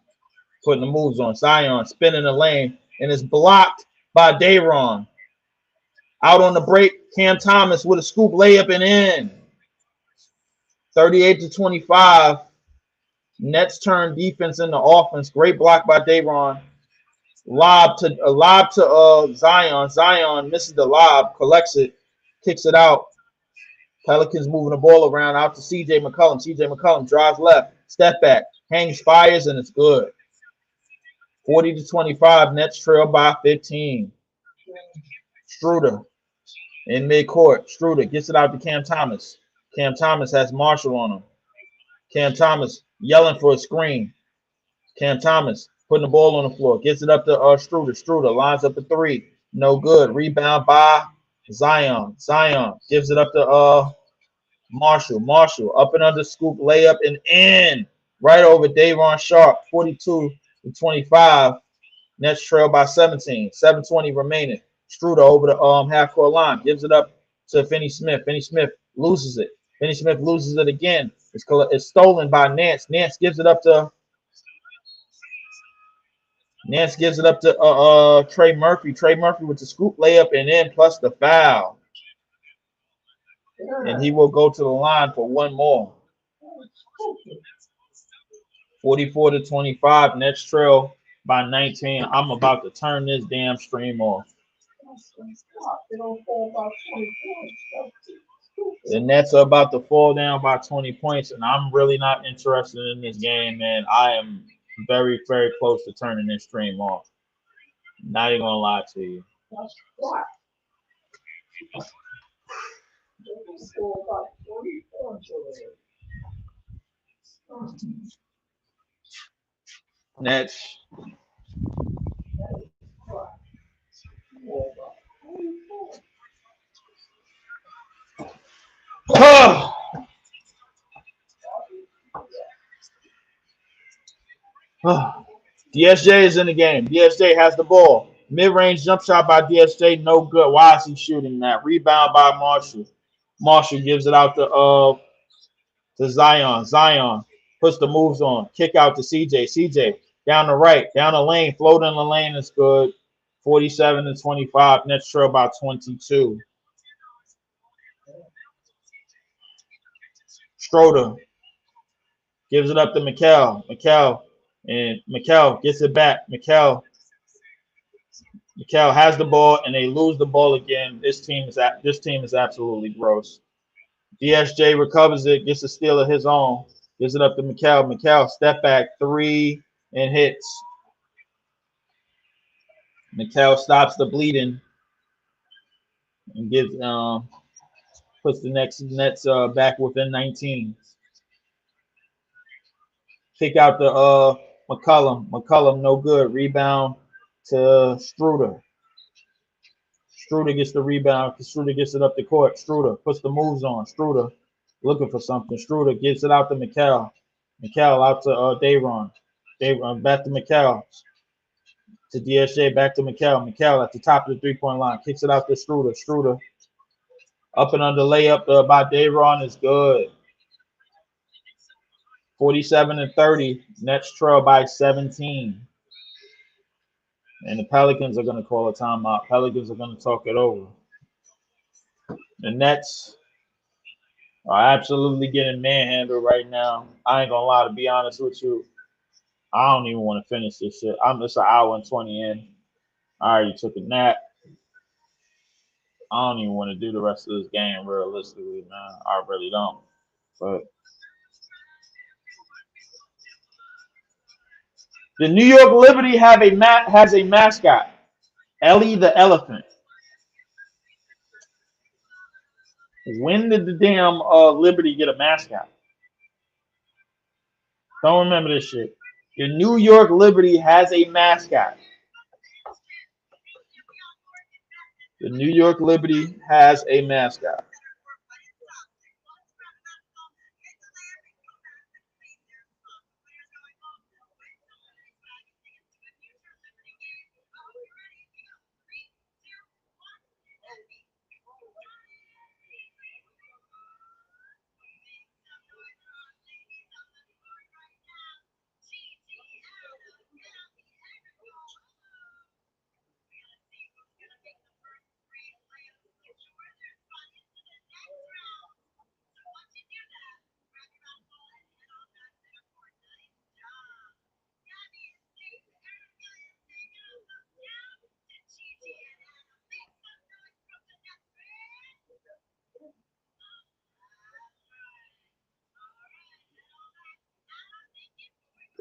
putting the moves on. Zion spinning the lane, and it's blocked by Dayron. Out on the break, Cam Thomas with a scoop layup and in. 38-25. Nets turn defense into offense. Great block by Dayron. Lob to Zion. Zion misses the lob, collects it, kicks it out. Pelicans moving the ball around out to CJ McCollum. CJ McCollum drives left, step back, hangs, fires, and it's good. 40-25. Nets trail by 15. Struder in midcourt. Struder gets it out to Cam Thomas. Cam Thomas has Marshall on him. Cam Thomas yelling for a screen. Cam Thomas putting the ball on the floor. Gets it up to Struder. Struder lines up a three. No good. Rebound by Zion. Zion gives it up to Marshall. Marshall up and under scoop layup and in. Right over Dayron Sharp. 42-25. Nets trail by 17. 7:20 remaining. Struder over the half court line. Gives it up to Finney Smith. Finney Smith loses it. Finney Smith loses it again. It's stolen by Nance. Nance gives it up to Trey Murphy. Trey Murphy with the scoop layup and in plus the foul. And he will go to the line for one more. 44-25. Nets trail by 19. I'm about to turn this damn stream off. The Nets are about to fall down by 20 points, and I'm really not interested in this game, man. I am very, very close to turning this stream off. Not even gonna lie to you. Nets. DSJ is in the game. DSJ has the ball. Mid-range jump shot by DSJ, no good. Why is he shooting that? Rebound by Marshall. Marshall gives it out to Zion. Zion puts the moves on. Kick out to CJ. CJ down the right, down the lane, float in the lane is good. 47-25. Nets trail by 22. Schroeder gives it up to Mikal. Mikal gets it back. Mikal has the ball and they lose the ball again. This team is absolutely gross. DSJ recovers it, gets a steal of his own, gives it up to Mikal. Mikal step back three and hits. Mikal stops the bleeding and puts the Nets back within 19. Kick out to McCollum. McCollum no good. Rebound to Struder. Struder gets the rebound. Struder gets it up the court. Struder puts the moves on. Struder looking for something. Struder gets it out to Mikal. Mikal out to Dayron. Dayron back to Mikal. To DSJ, back to Mikal. Mikal at the top of the three-point line. Kicks it out to Struder. Struder up and under layup by Dayron is good. 47-30. Nets trail by 17. And the Pelicans are going to call a timeout. Pelicans are going to talk it over. The Nets are absolutely getting manhandled right now. I ain't going to lie, to be honest with you. I don't even want to finish this shit. I'm just an hour and 20 in. I already took a nap. I don't even want to do the rest of this game realistically, man. I really don't. But the New York Liberty has a mascot, Ellie the Elephant. When did the damn Liberty get a mascot? Don't remember this shit. The New York Liberty has a mascot. The New York Liberty has a mascot.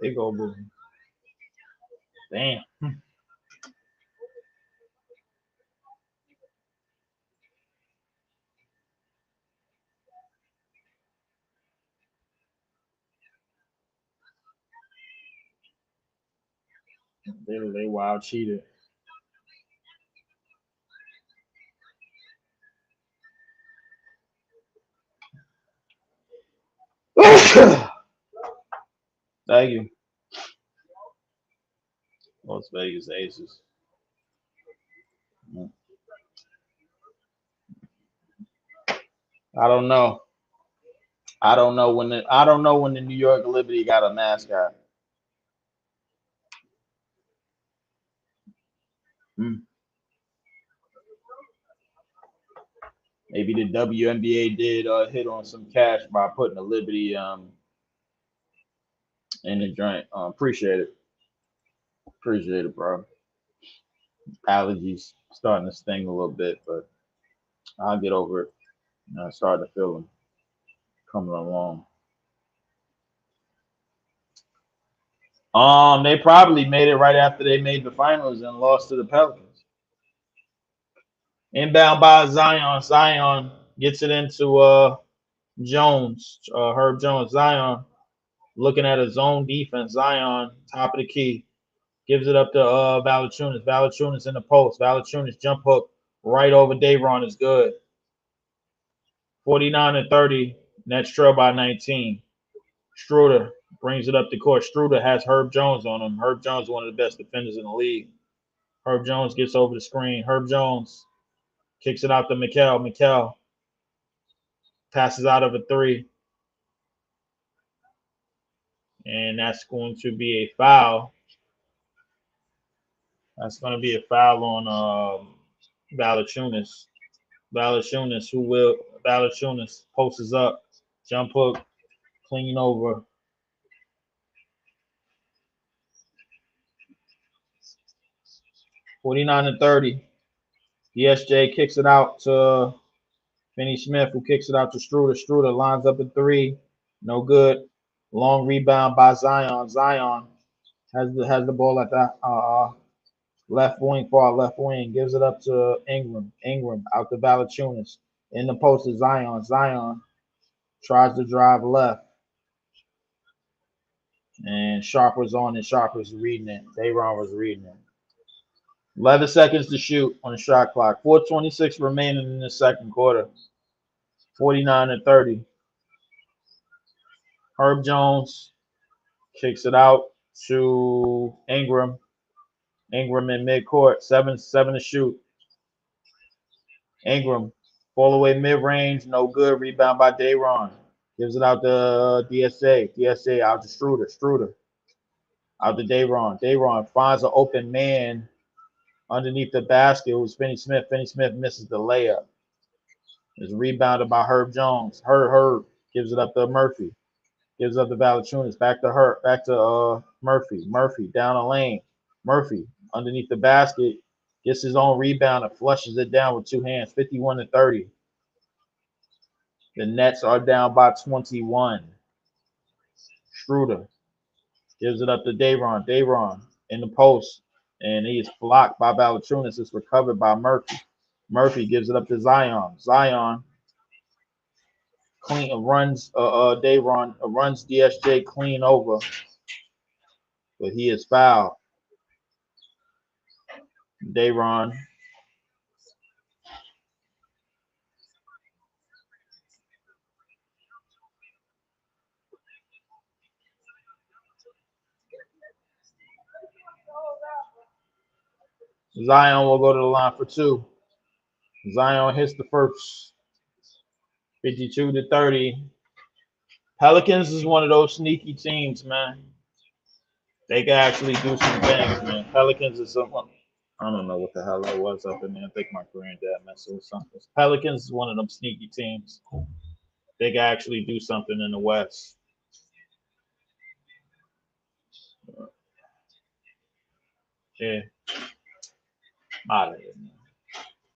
Big old boom. Damn. They wild cheated. Thank you. Las Vegas Aces. I don't know. I don't know when the New York Liberty got a mascot. Hmm. Maybe the WNBA did hit on some cash by putting the Liberty in the joint. Appreciate it. Appreciate it, bro. Allergies starting to sting a little bit, but I'll get over it. I'm starting to feel them coming along. They probably made it right after they made the finals and lost to the Pelicans. Inbound by Zion. Zion gets it into Jones, Herb Jones. Zion looking at a zone defense. Zion, top of the key, gives it up to Valanciunas. Valanciunas in the post. Valanciunas jump hook right over Dayron is good. 49-30. Nets trail by 19. Struder brings it up the court. Struder has Herb Jones on him. Herb Jones is one of the best defenders in the league. Herb Jones gets over the screen. Herb Jones kicks it out to Mikel. Mikel passes out of a three. And that's going to be a foul. That's going to be a foul on Valanciunas. Valanciunas posts up, jump hook, clean over. 49-30. DSJ kicks it out to Finney Smith, who kicks it out to Struder. Struder lines up a three. No good. Long rebound by Zion. Zion has the ball at the left wing, far left wing. Gives it up to Ingram. Ingram out to Valanciunas. In the post is Zion. Zion tries to drive left. And Sharp was on and Sharp was reading it. Dayron was reading it. 11 seconds to shoot on the shot clock. 4:26 remaining in the second quarter. 49-30. Herb Jones kicks it out to Ingram. Ingram in midcourt. 7 to shoot. Ingram, fall away mid range, no good. Rebound by Dayron. Gives it out to DSA. DSA out to Struder. Struder out to Dayron. Dayron finds an open man underneath the basket. It was Finney Smith. Finney Smith misses the layup. It's rebounded by Herb Jones. Herb gives it up to Murphy. Gives up to Valanciunas. Back to Herb. Back to Murphy. Murphy down the lane. Murphy underneath the basket. Gets his own rebound and flushes it down with two hands. 51-30. The Nets are down by 21. Struder gives it up to Dayron. Dayron in the post. And he is blocked by Valanciunas. It's recovered by Murphy. Murphy gives it up to Zion. Zion clean runs Dayron runs DSJ clean over, but he is fouled. Dayron. Zion will go to the line for two. Zion hits the first. 52-30. Pelicans is one of those sneaky teams, man. They can actually do some things, man. Pelicans is someone. I don't know what the hell that was up in there. I think my granddad messed with something. Pelicans is one of them sneaky teams. They can actually do something in the West. Yeah. Out of here, man.